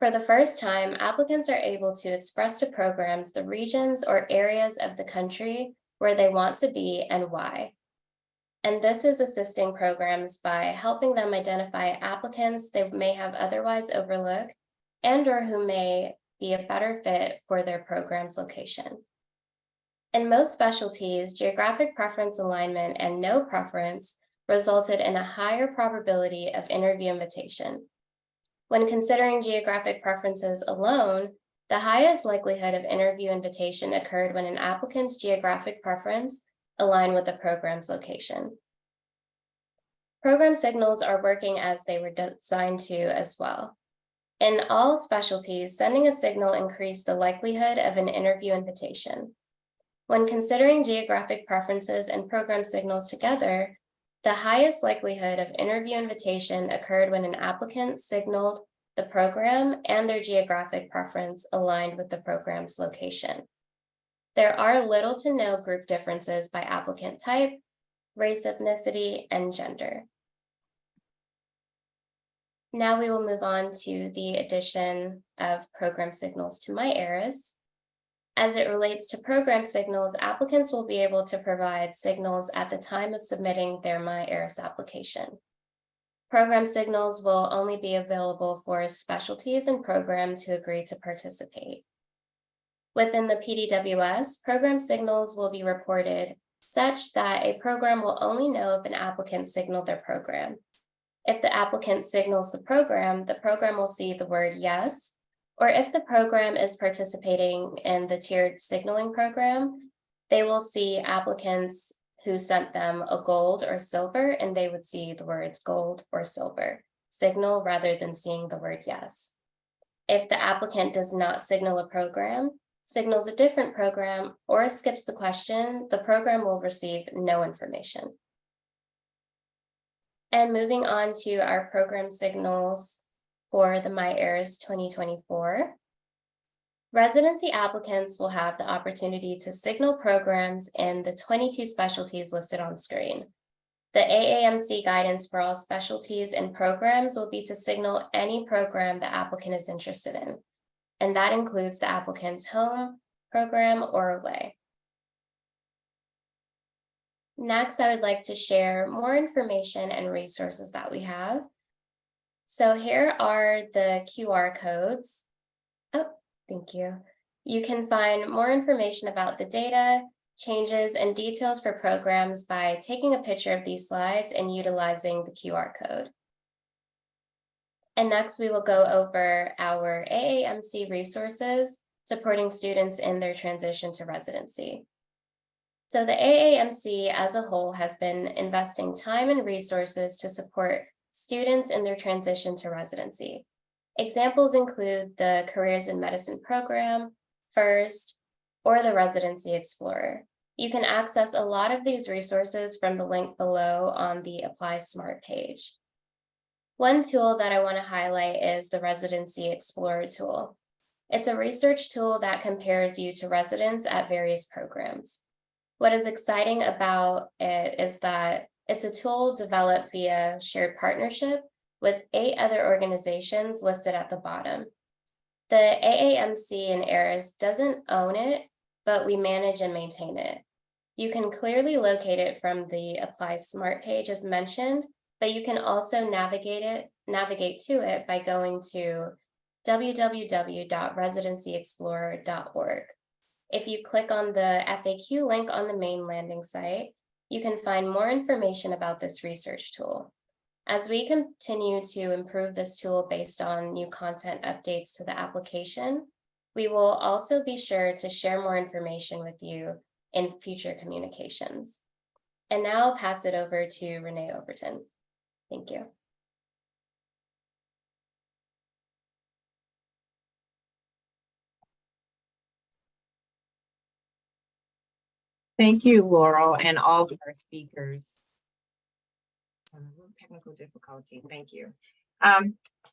For the first time, applicants are able to express to programs the regions or areas of the country where they want to be and why. And this is assisting programs by helping them identify applicants they may have otherwise overlooked and/or who may be a better fit for their program's location. In most specialties, geographic preference alignment and no preference resulted in a higher probability of interview invitation. When considering geographic preferences alone, the highest likelihood of interview invitation occurred when an applicant's geographic preference aligned with the program's location. Program signals are working as they were designed to as well. In all specialties, sending a signal increased the likelihood of an interview invitation. When considering geographic preferences and program signals together, the highest likelihood of interview invitation occurred when an applicant signaled the program and their geographic preference aligned with the program's location. There are little to no group differences by applicant type, race, ethnicity, and gender. Now we will move on to the addition of program signals to MyERAS. As it relates to program signals, applicants will be able to provide signals at the time of submitting their MyERAS application. Program signals will only be available for specialties and programs who agree to participate. Within the PDWS, program signals will be reported such that a program will only know if an applicant signaled their program. If the applicant signals the program will see the word yes, or if the program is participating in the tiered signaling program, they will see applicants who sent them a gold or silver, and they would see the words gold or silver signal rather than seeing the word yes. If the applicant does not signal a program, signals a different program, or skips the question, the program will receive no information. And moving on to our program signals for the MyERAS 2024. Residency applicants will have the opportunity to signal programs in the 22 specialties listed on screen. The AAMC guidance for all specialties and programs will be to signal any program the applicant is interested in, and that includes the applicant's home program or away. Next, I would like to share more information and resources that we have. So here are the QR codes. Oh, thank you. You can find more information about the data, changes, and details for programs by taking a picture of these slides and utilizing the QR code. And next, we will go over our AAMC resources supporting students in their transition to residency. So the AAMC as a whole has been investing time and resources to support students in their transition to residency. Examples include the Careers in Medicine program, FIRST, or the Residency Explorer. You can access a lot of these resources from the link below on the Apply Smart page. One tool that I want to highlight is the Residency Explorer tool. It's a research tool that compares you to residents at various programs. What is exciting about it is that it's a tool developed via shared partnership with 8 other organizations listed at the bottom. The AAMC and ARIS doesn't own it, but we manage and maintain it. You can clearly locate it from the Apply Smart page as mentioned, but you can also navigate to it by going to www.residencyexplorer.org. If you click on the FAQ link on the main landing site, you can find more information about this research tool. As we continue to improve this tool based on new content updates to the application, we will also be sure to share more information with you in future communications. And now I'll pass it over to Renee Overton. Thank you.
Thank you, Laurel, and all of our speakers. Some technical difficulty. Thank you.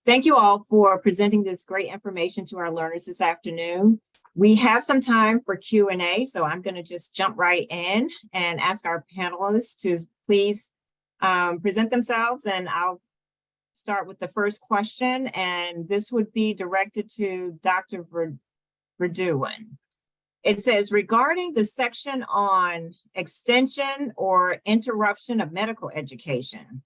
Thank you all for presenting this great information to our learners this afternoon. We have some time for Q&A, so I'm going to just jump right in and ask our panelists to please present themselves, and I'll start with the first question, and this would be directed to Dr. Verduin. It says, regarding the section on extension or interruption of medical education,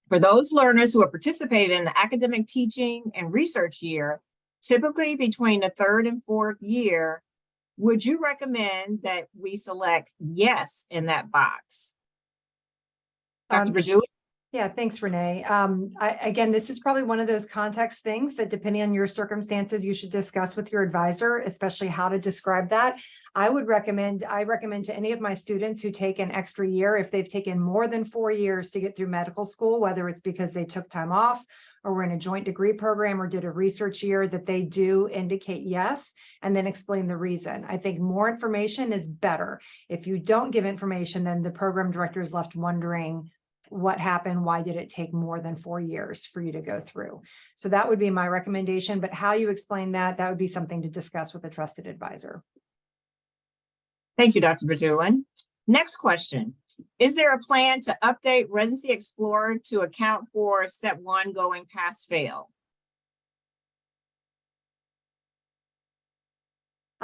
for those learners who have participated in the academic teaching and research year, typically between the 3rd and 4th year, would you recommend that we select yes in that box? Dr. Verduin?
Yeah, thanks, Renee. Again, this is probably one of those context things that depending on your circumstances, you should discuss with your advisor, especially how to describe that. I recommend to any of my students who take an extra year, if they've taken more than 4 years to get through medical school, whether it's because they took time off or were in a joint degree program or did a research year, that they do indicate yes, and then explain the reason. I think more information is better. If you don't give information, then the program director is left wondering what happened, why did it take more than 4 years for you to go through? So that would be my recommendation, but how you explain that would be something to discuss with a trusted advisor.
Thank you, Dr. Berdouin. Next question. Is there a plan to update Residency Explorer to account for step 1 going pass fail?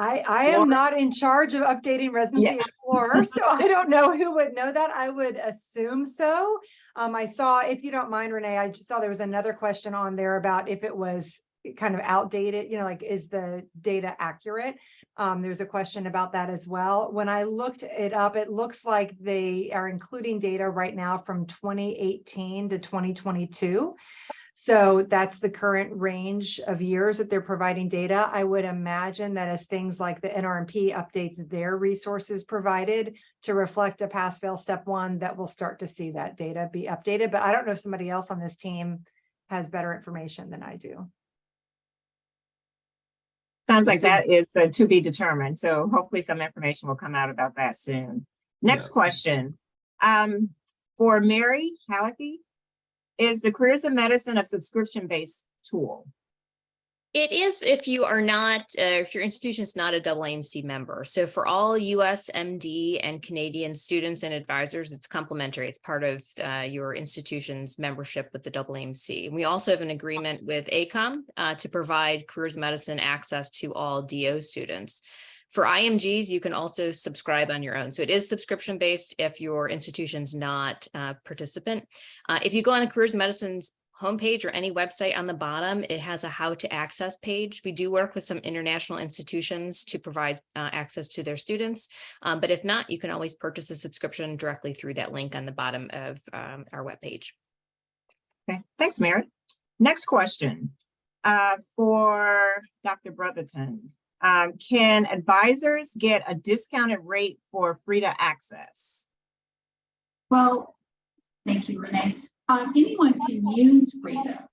I am not in charge of updating Residency Explorer, so I don't know who would know that. I would assume so. I saw, if you don't mind, Renee, I just saw there was another question on there about if it was kind of outdated, like, is the data accurate? There's a question about that as well. When I looked it up, it looks like they are including data right now from 2018 to 2022. So that's the current range of years that they're providing data. I would imagine that as things like the NRMP updates their resources provided to reflect a pass-fail step 1, that we'll start to see that data be updated. But I don't know if somebody else on this team has better information than I do.
Sounds like that is to be determined. So hopefully some information will come out about that soon. Next question. For Mary Hallecky, is the Careers in Medicine a subscription-based tool?
It is if you are not, if your institution is not a AAMC member. So for all US, MD, and Canadian students and advisors, it's complimentary. It's part of your institution's membership with the AAMC. And we also have an agreement with AACOM to provide Careers in Medicine access to all DO students. For IMGs, you can also subscribe on your own. So it is subscription-based if your institution's not a participant. If you go on the Careers in Medicine's homepage or any website, on the bottom, it has a how to access page. We do work with some international institutions to provide access to their students. But if not, you can always purchase a subscription directly through that link on the bottom of our webpage.
Okay, thanks, Mary. Next question for Dr. Brotherton. Can advisors get a discounted rate for FREIDA access?
Well, thank you, Renee. Anyone can use FREIDA.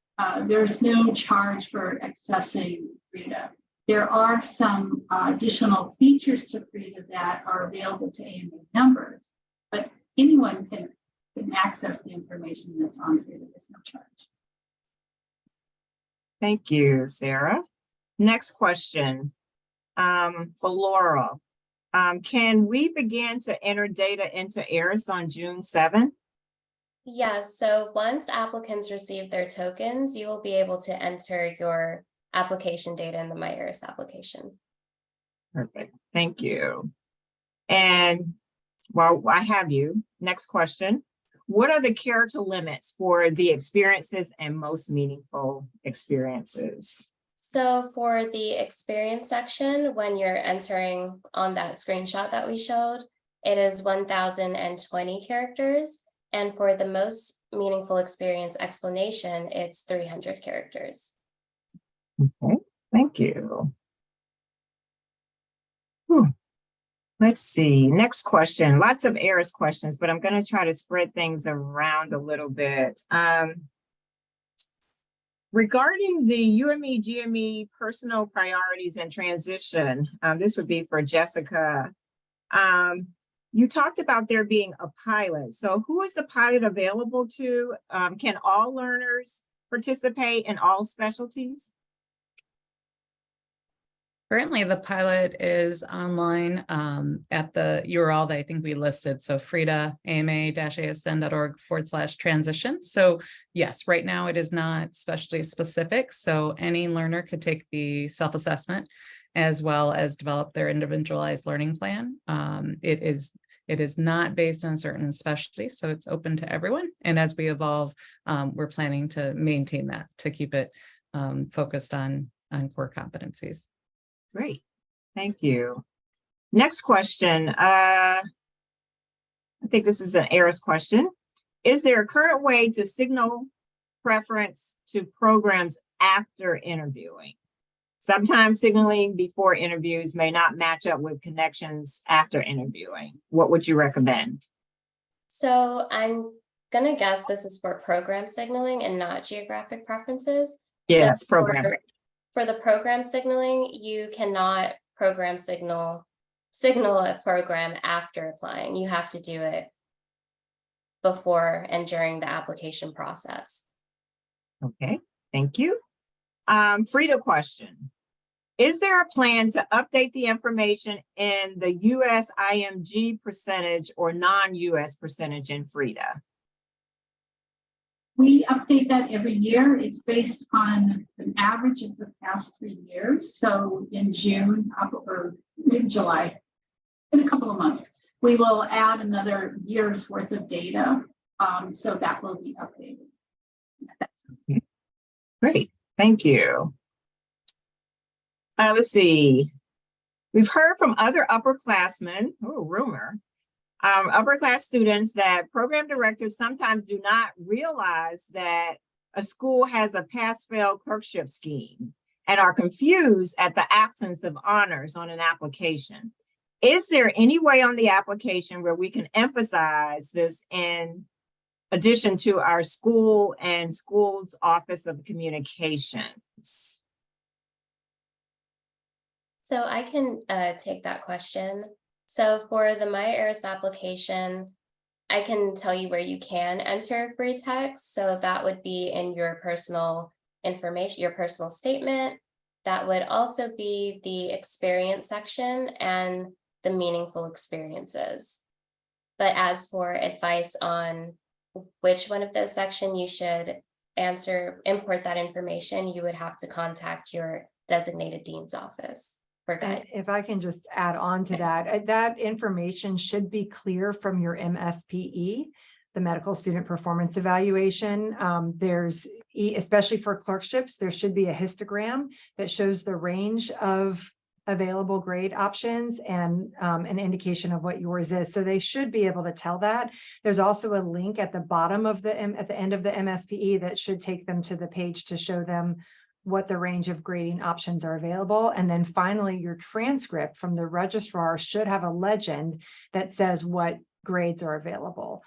There's no charge for accessing FREIDA. There are some additional features to FREIDA that are available to AMA members, but anyone can access the information that's on FREIDA. There's no charge.
Thank you, Sarah. Next question. For Laura, can we begin to enter data into ARIS on June 7th?
Yes, so once applicants receive their tokens, you will be able to enter your application data in the MyERAS application.
Perfect, thank you. And while I have you, next question. What are the character limits for the experiences and most meaningful experiences?
So for the experience section, when you're entering on that screenshot that we showed, it is 1020 characters. And for the most meaningful experience explanation, it's 300 characters.
Okay, thank you. Let's see, next question. Lots of ARIS questions, but I'm going to try to spread things around a little bit. Regarding the UME, GME personal priorities and transition, this would be for Jessica. You talked about there being a pilot. So who is the pilot available to? Can all learners participate in all specialties?
Currently, the pilot is online at the URL that I think we listed. So FREIDA, AMA-ASN.org/transition. So yes, right now it is not specialty specific. So any learner could take the self-assessment as well as develop their individualized learning plan. It is not based on certain specialties, so it's open to everyone. And as we evolve, we're planning to maintain that, to keep it focused on core competencies.
Great, thank you. Next question. I think this is an ARIS question. Is there a current way to signal preference to programs after interviewing? Sometimes signaling before interviews may not match up with connections after interviewing. What would you recommend?
So I'm gonna guess this is for program signaling and not geographic preferences.
Yes,
So
program.
For the program signaling, you cannot program signal a program after applying. You have to do it before and during the application process.
Okay, thank you. FREIDA question. Is there a plan to update the information in the US IMG percentage or non-US percentage in FREIDA?
We update that every year. It's based on an average of the past 3 years. So in June or in July, in a couple of months, we will add another year's worth of data. So that will be updated.
Great, thank you. Let's see. We've heard from other upperclassmen, rumor, upper class students that program directors sometimes do not realize that a school has a pass-fail clerkship scheme and are confused at the absence of honors on an application. Is there any way on the application where we can emphasize this in addition to our school and school's Office of Communications?
So I can take that question. So for the MyERAS application, I can tell you where you can enter free text. So that would be in your personal information, your personal statement. That would also be the experience section and the meaningful experiences. But as for advice on which one of those sections you should import that information, you would have to contact your designated dean's office.
And if I can just add on to that, that information should be clear from your MSPE, the Medical Student Performance Evaluation. Especially for clerkships, there should be a histogram that shows the range of available grade options and an indication of what yours is. So they should be able to tell that. There's also a link at the bottom of at the end of the MSPE that should take them to the page to show them what the range of grading options are available. And then finally, your transcript from the registrar should have a legend that says what grades are available.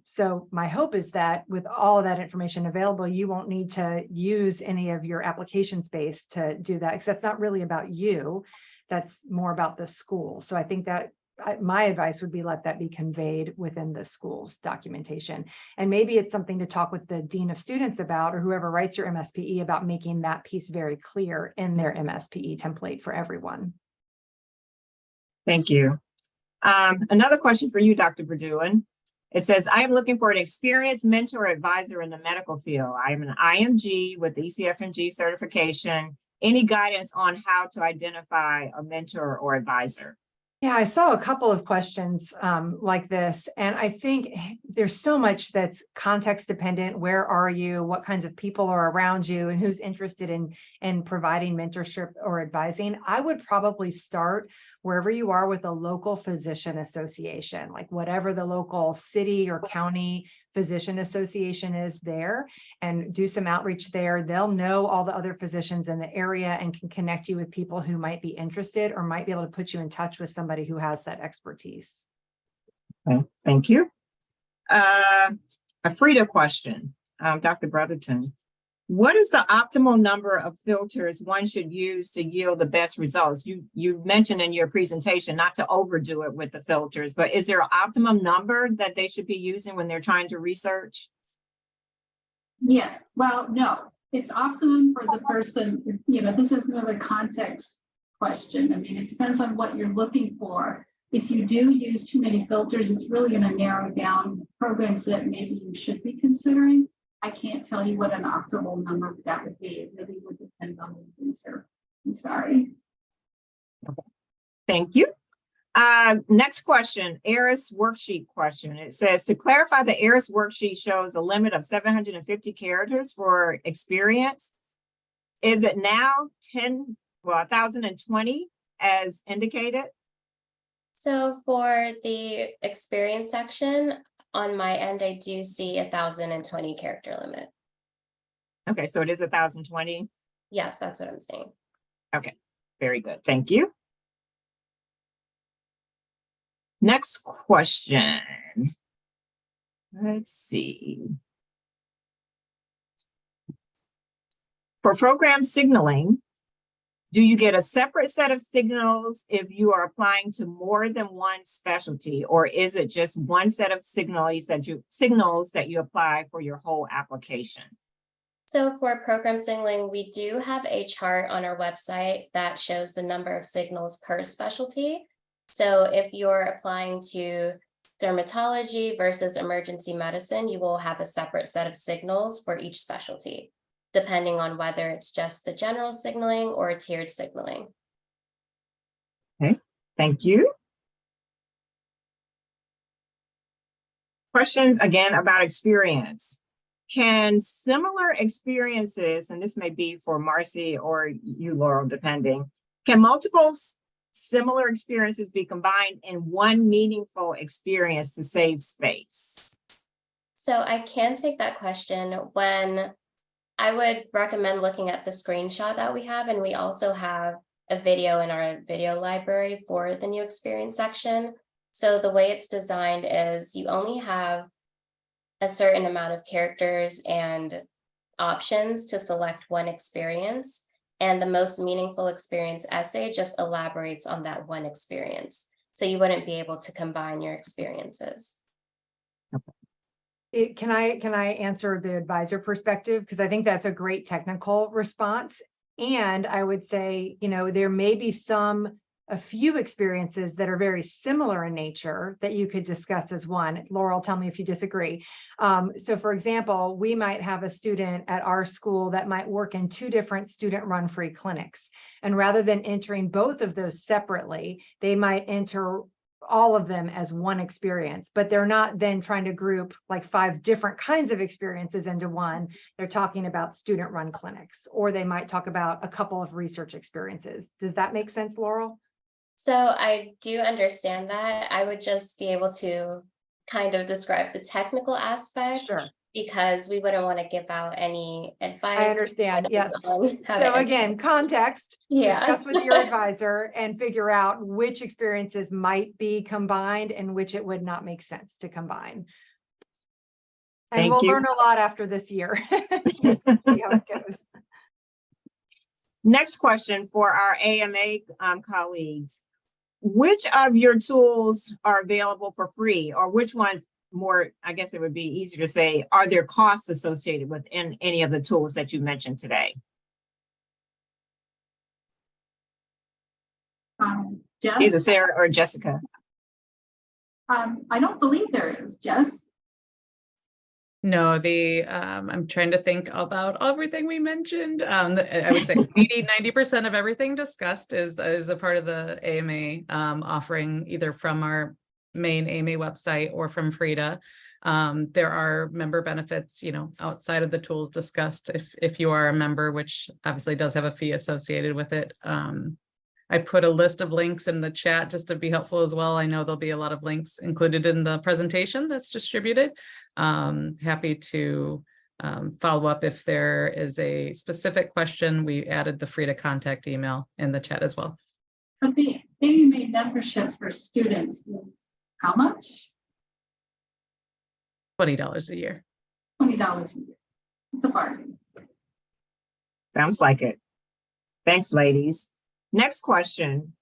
So my hope is that with all of that information available, you won't need to use any of your application space to do that, because that's not really about you. That's more about the school. So I think that my advice would be let that be conveyed within the school's documentation. And maybe it's something to talk with the dean of students about, or whoever writes your MSPE, about making that piece very clear in their MSPE template for everyone.
Thank you. Another question for you, Dr. Verduen. It says, I am looking for an experienced mentor advisor in the medical field. I am an IMG with the ECFMG certification. Any guidance on how to identify a mentor or advisor?
Yeah, I saw a couple of questions like this, and I think there's so much that's context dependent. Where are you? What kinds of people are around you, and who's interested in providing mentorship or advising? I would probably start wherever you are with a local physician association, like whatever the local city or county physician association is there, and do some outreach there. They'll know all the other physicians in the area and can connect you with people who might be interested or might be able to put you in touch with somebody who has that expertise.
Okay, thank you. A FREIDA question, Dr. Brotherton. What is the optimal number of filters one should use to yield the best results? You mentioned in your presentation not to overdo it with the filters, but is there an optimum number that they should be using when they're trying to research?
Yeah, well, no, it's optimum for the person. You know, this is another context question. I mean, it depends on what you're looking for. If you do use too many filters, it's really going to narrow down programs that maybe you should be considering. I can't tell you what an optimal number that would be. It really would depend on the user. I'm sorry.
Okay. Thank you. Next question, ARIS worksheet question. It says, to clarify, the ARIS worksheet shows a limit of 750 characters for experience. Is it now 1,020 as indicated?
So for the experience section, on my end, I do see 1,020 character limit.
Okay, so it is 1,020.
Yes, that's what I'm saying.
Okay, very good. Thank you. Next question. Let's see. For program signaling, do you get a separate set of signals if you are applying to more than one specialty, or is it just one set of signals that you apply for your whole application?
So for program signaling, we do have a chart on our website that shows the number of signals per specialty. So if you're applying to dermatology versus emergency medicine, you will have a separate set of signals for each specialty, depending on whether it's just the general signaling or tiered signaling.
Okay, thank you. Questions again about experience. Can similar experiences, and this may be for Marcy or you, Laurel, depending, can multiple similar experiences be combined in one meaningful experience to save space?
So I can take that question. When I would recommend looking at the screenshot that we have, and we also have a video in our video library for the new experience section. So the way it's designed is you only have a certain amount of characters and options to select one experience, and the most meaningful experience essay just elaborates on that one experience. So you wouldn't be able to combine your experiences.
Can I answer the advisor perspective? Because I think that's a great technical response. And I would say, there may be a few experiences that are very similar in nature that you could discuss as one. Laurel, tell me if you disagree. So for example, we might have a student at our school that might work in 2 different student-run free clinics. And rather than entering both of those separately, they might enter all of them as one experience, but they're not then trying to group like 5 different kinds of experiences into one. They're talking about student-run clinics, or they might talk about a couple of research experiences. Does that make sense, Laurel?
So I do understand that. I would just be able to kind of describe the technical aspect.
Sure.
Because we wouldn't want to give out any advice.
I understand. Yes.
So
again, context,
Yeah.
discuss with your advisor and figure out which experiences might be combined and which it would not make sense to combine. And
Thank
we'll
you.
learn a lot after this year. See how it goes.
Next question for our AMA colleagues. Which of your tools are available for free, or which ones more, I guess it would be easier to say, are there costs associated with any of the tools that you mentioned today?
Jess?
Either Sarah or Jessica.
I don't believe there is. Jess?
No, I'm trying to think about everything we mentioned. I would say 90% of everything discussed is a part of the AMA offering, either from our main AMA website or from FREIDA. There are member benefits, outside of the tools discussed if you are a member, which obviously does have a fee associated with it. I put a list of links in the chat just to be helpful as well. I know there'll be a lot of links included in the presentation that's distributed. Happy to follow up if there is a specific question. We added the FREIDA contact email in the chat as well.
But the AMA membership for students, how much?
$20 a year.
$20 a year. It's a bargain.
Sounds like it. Thanks, ladies. Next question.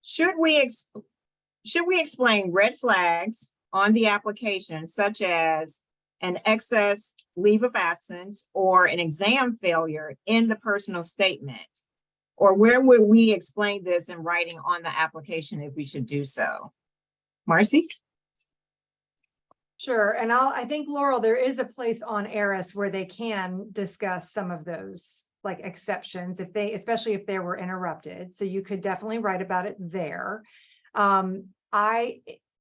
Should we explain red flags on the application, such as an excess leave of absence or an exam failure in the personal statement? Or where would we explain this in writing on the application if we should do so? Marcy?
Sure. And I think, Laurel, there is a place on ARIS where they can discuss some of those like exceptions, especially if they were interrupted. So you could definitely write about it there.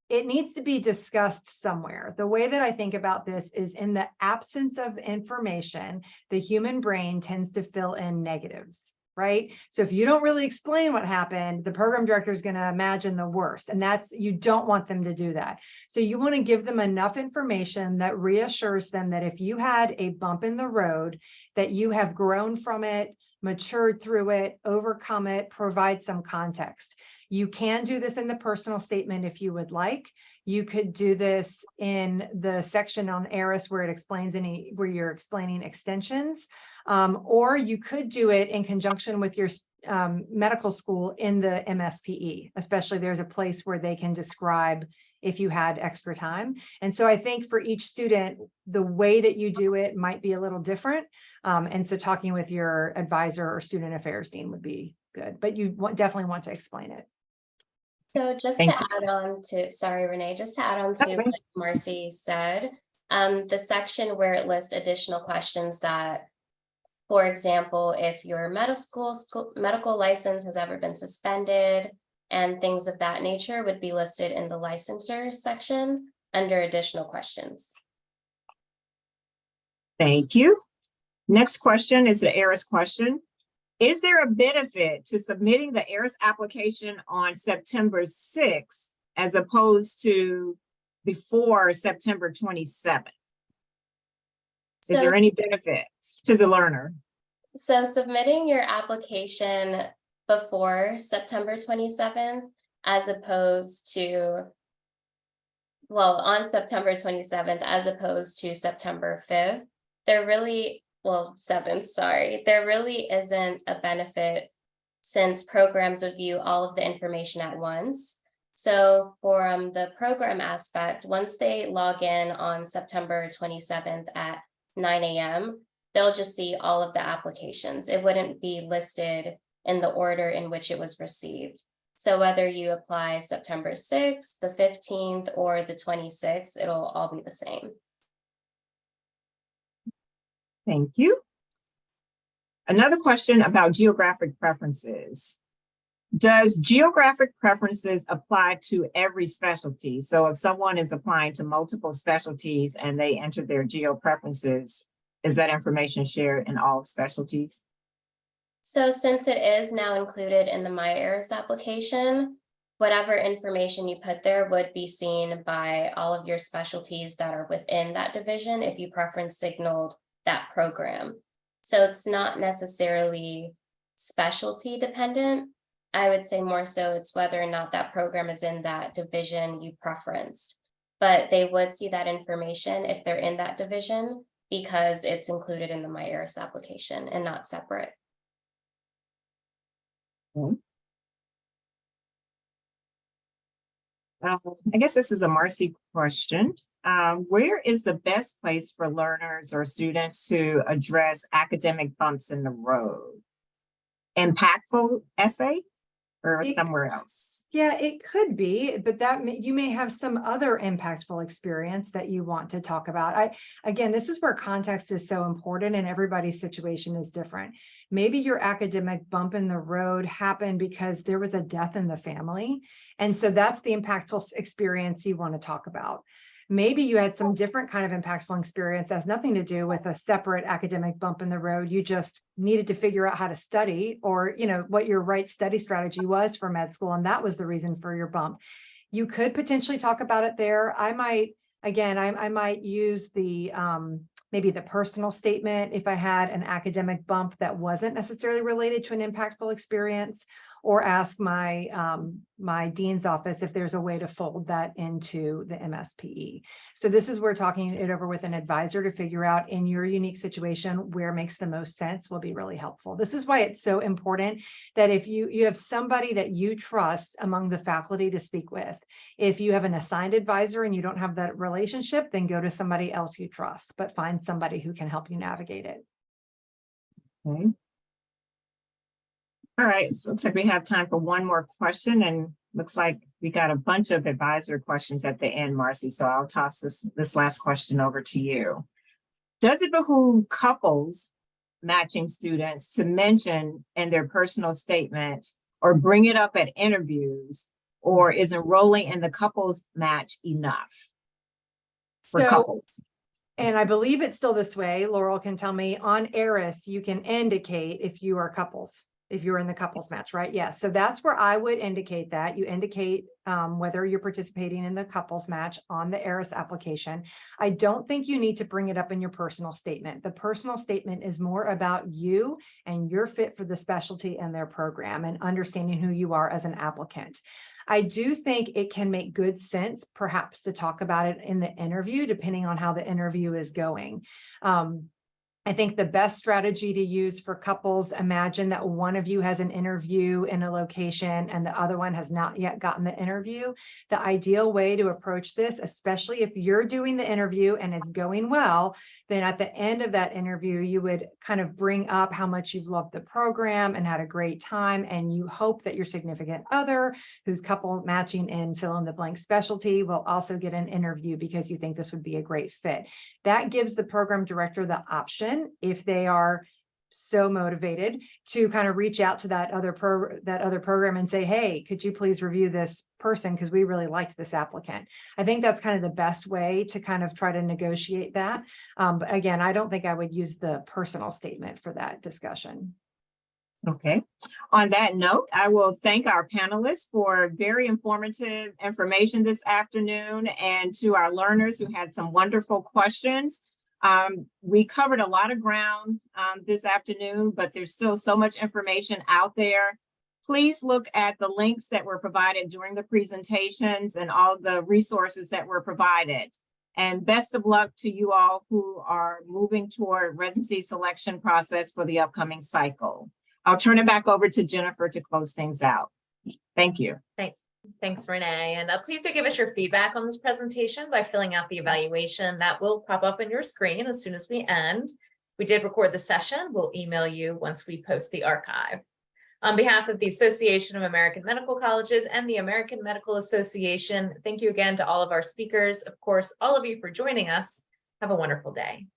It needs to be discussed somewhere. The way that I think about this is, in the absence of information, the human brain tends to fill in negatives. right? So if you don't really explain what happened, the program director is going to imagine the worst, and you don't want them to do that. So you want to give them enough information that reassures them that if you had a bump in the road, that you have grown from it, matured through it, overcome it, provide some context. You can do this in the personal statement if you would like. You could do this in the section on ARIS where it explains where you're explaining extensions, or you could do it in conjunction with your medical school in the MSPE, especially there's a place where they can describe if you had extra time. And so I think for each student, the way that you do it might be a little different. And so talking with your advisor or student affairs dean would be good, but you definitely want to explain it.
So just to add on to, sorry, Renee, just to add on to what Marcy said, the section where it lists additional questions that, for example, if your medical license has ever been suspended and things of that nature would be listed in the licensure section under additional questions.
Thank you. Next question is the ARIS question. Is there a benefit to submitting the ARIS application on September 6th as opposed to before September 27th? Is there any benefit to the learner?
So submitting your application before September 27th, as opposed to, well, on September 27th, as opposed to September 5th, there really, well, 7th, sorry, there really isn't a benefit since programs review all of the information at once. So for the program aspect, once they log in on September 27th at 9 a.m., they'll just see all of the applications. It wouldn't be listed in the order in which it was received. So whether you apply September 6th, the 15th, or the 26th, it'll all be the same.
Thank you. Another question about geographic preferences. Does geographic preferences apply to every specialty? So if someone is applying to multiple specialties and they enter their geo preferences, is that information shared in all specialties?
So since it is now included in the MyERAS application, whatever information you put there would be seen by all of your specialties that are within that division if you preference signaled that program. So it's not necessarily specialty dependent. I would say more so it's whether or not that program is in that division you preferenced. But they would see that information if they're in that division because it's included in the MyERAS application and not separate.
I guess this is a Marcy question. Where is the best place for learners or students to address academic bumps in the road? Impactful essay or somewhere else?
Yeah, it could be, but you may have some other impactful experience that you want to talk about. Again, this is where context is so important and everybody's situation is different. Maybe your academic bump in the road happened because there was a death in the family. And so that's the impactful experience you want to talk about. Maybe you had some different kind of impactful experience that has nothing to do with a separate academic bump in the road. You just needed to figure out how to study, or what your right study strategy was for med school, and that was the reason for your bump. You could potentially talk about it there. I might use the maybe the personal statement if I had an academic bump that wasn't necessarily related to an impactful experience, or ask my my dean's office if there's a way to fold that into the MSPE. So this is where talking it over with an advisor to figure out in your unique situation where makes the most sense will be really helpful. This is why it's so important that if you have somebody that you trust among the faculty to speak with. If you have an assigned advisor and you don't have that relationship, then go to somebody else you trust, but find somebody who can help you navigate it.
Okay. All right, so it looks like we have time for one more question, and looks like we got a bunch of advisor questions at the end, Marcy, so I'll toss this last question over to you. Does it behoove couples matching students to mention in their personal statement or bring it up at interviews, or is enrolling in the couples match enough for couples?
And I believe it's still this way. Laurel can tell me on ARIS, you can indicate if you are couples. if you're in the couples match, right? Yes. So that's where I would indicate that. You indicate whether you're participating in the couples match on the AAMC application. I don't think you need to bring it up in your personal statement. The personal statement is more about you and your fit for the specialty and their program and understanding who you are as an applicant. I do think it can make good sense, perhaps, to talk about it in the interview, depending on how the interview is going. I think the best strategy to use for couples, imagine that one of you has an interview in a location and the other one has not yet gotten the interview. The ideal way to approach this, especially if you're doing the interview and it's going well, then at the end of that interview, you would kind of bring up how much you've loved the program and had a great time. And you hope that your significant other, who's couple matching in fill in the blank specialty, will also get an interview because you think this would be a great fit. That gives the program director the option, if they are so motivated, to kind of reach out to that other program and say, hey, could you please review this person because we really liked this applicant. I think that's kind of the best way to kind of try to negotiate that. But again, I don't think I would use the personal statement for that discussion.
Okay. On that note, I will thank our panelists for very informative information this afternoon, and to our learners who had some wonderful questions. We covered a lot of ground this afternoon, but there's still so much information out there. Please look at the links that were provided during the presentations and all the resources that were provided. And best of luck to you all who are moving toward residency selection process for the upcoming cycle. I'll turn it back over to Jennifer to close things out. Thank you.
Thanks, Renee. And please do give us your feedback on this presentation by filling out the evaluation that will pop up on your screen as soon as we end. We did record the session. We'll email you once we post the archive. On behalf of the Association of American Medical Colleges and the American Medical Association, thank you again to all of our speakers. Of course, all of you for joining us. Have a wonderful day.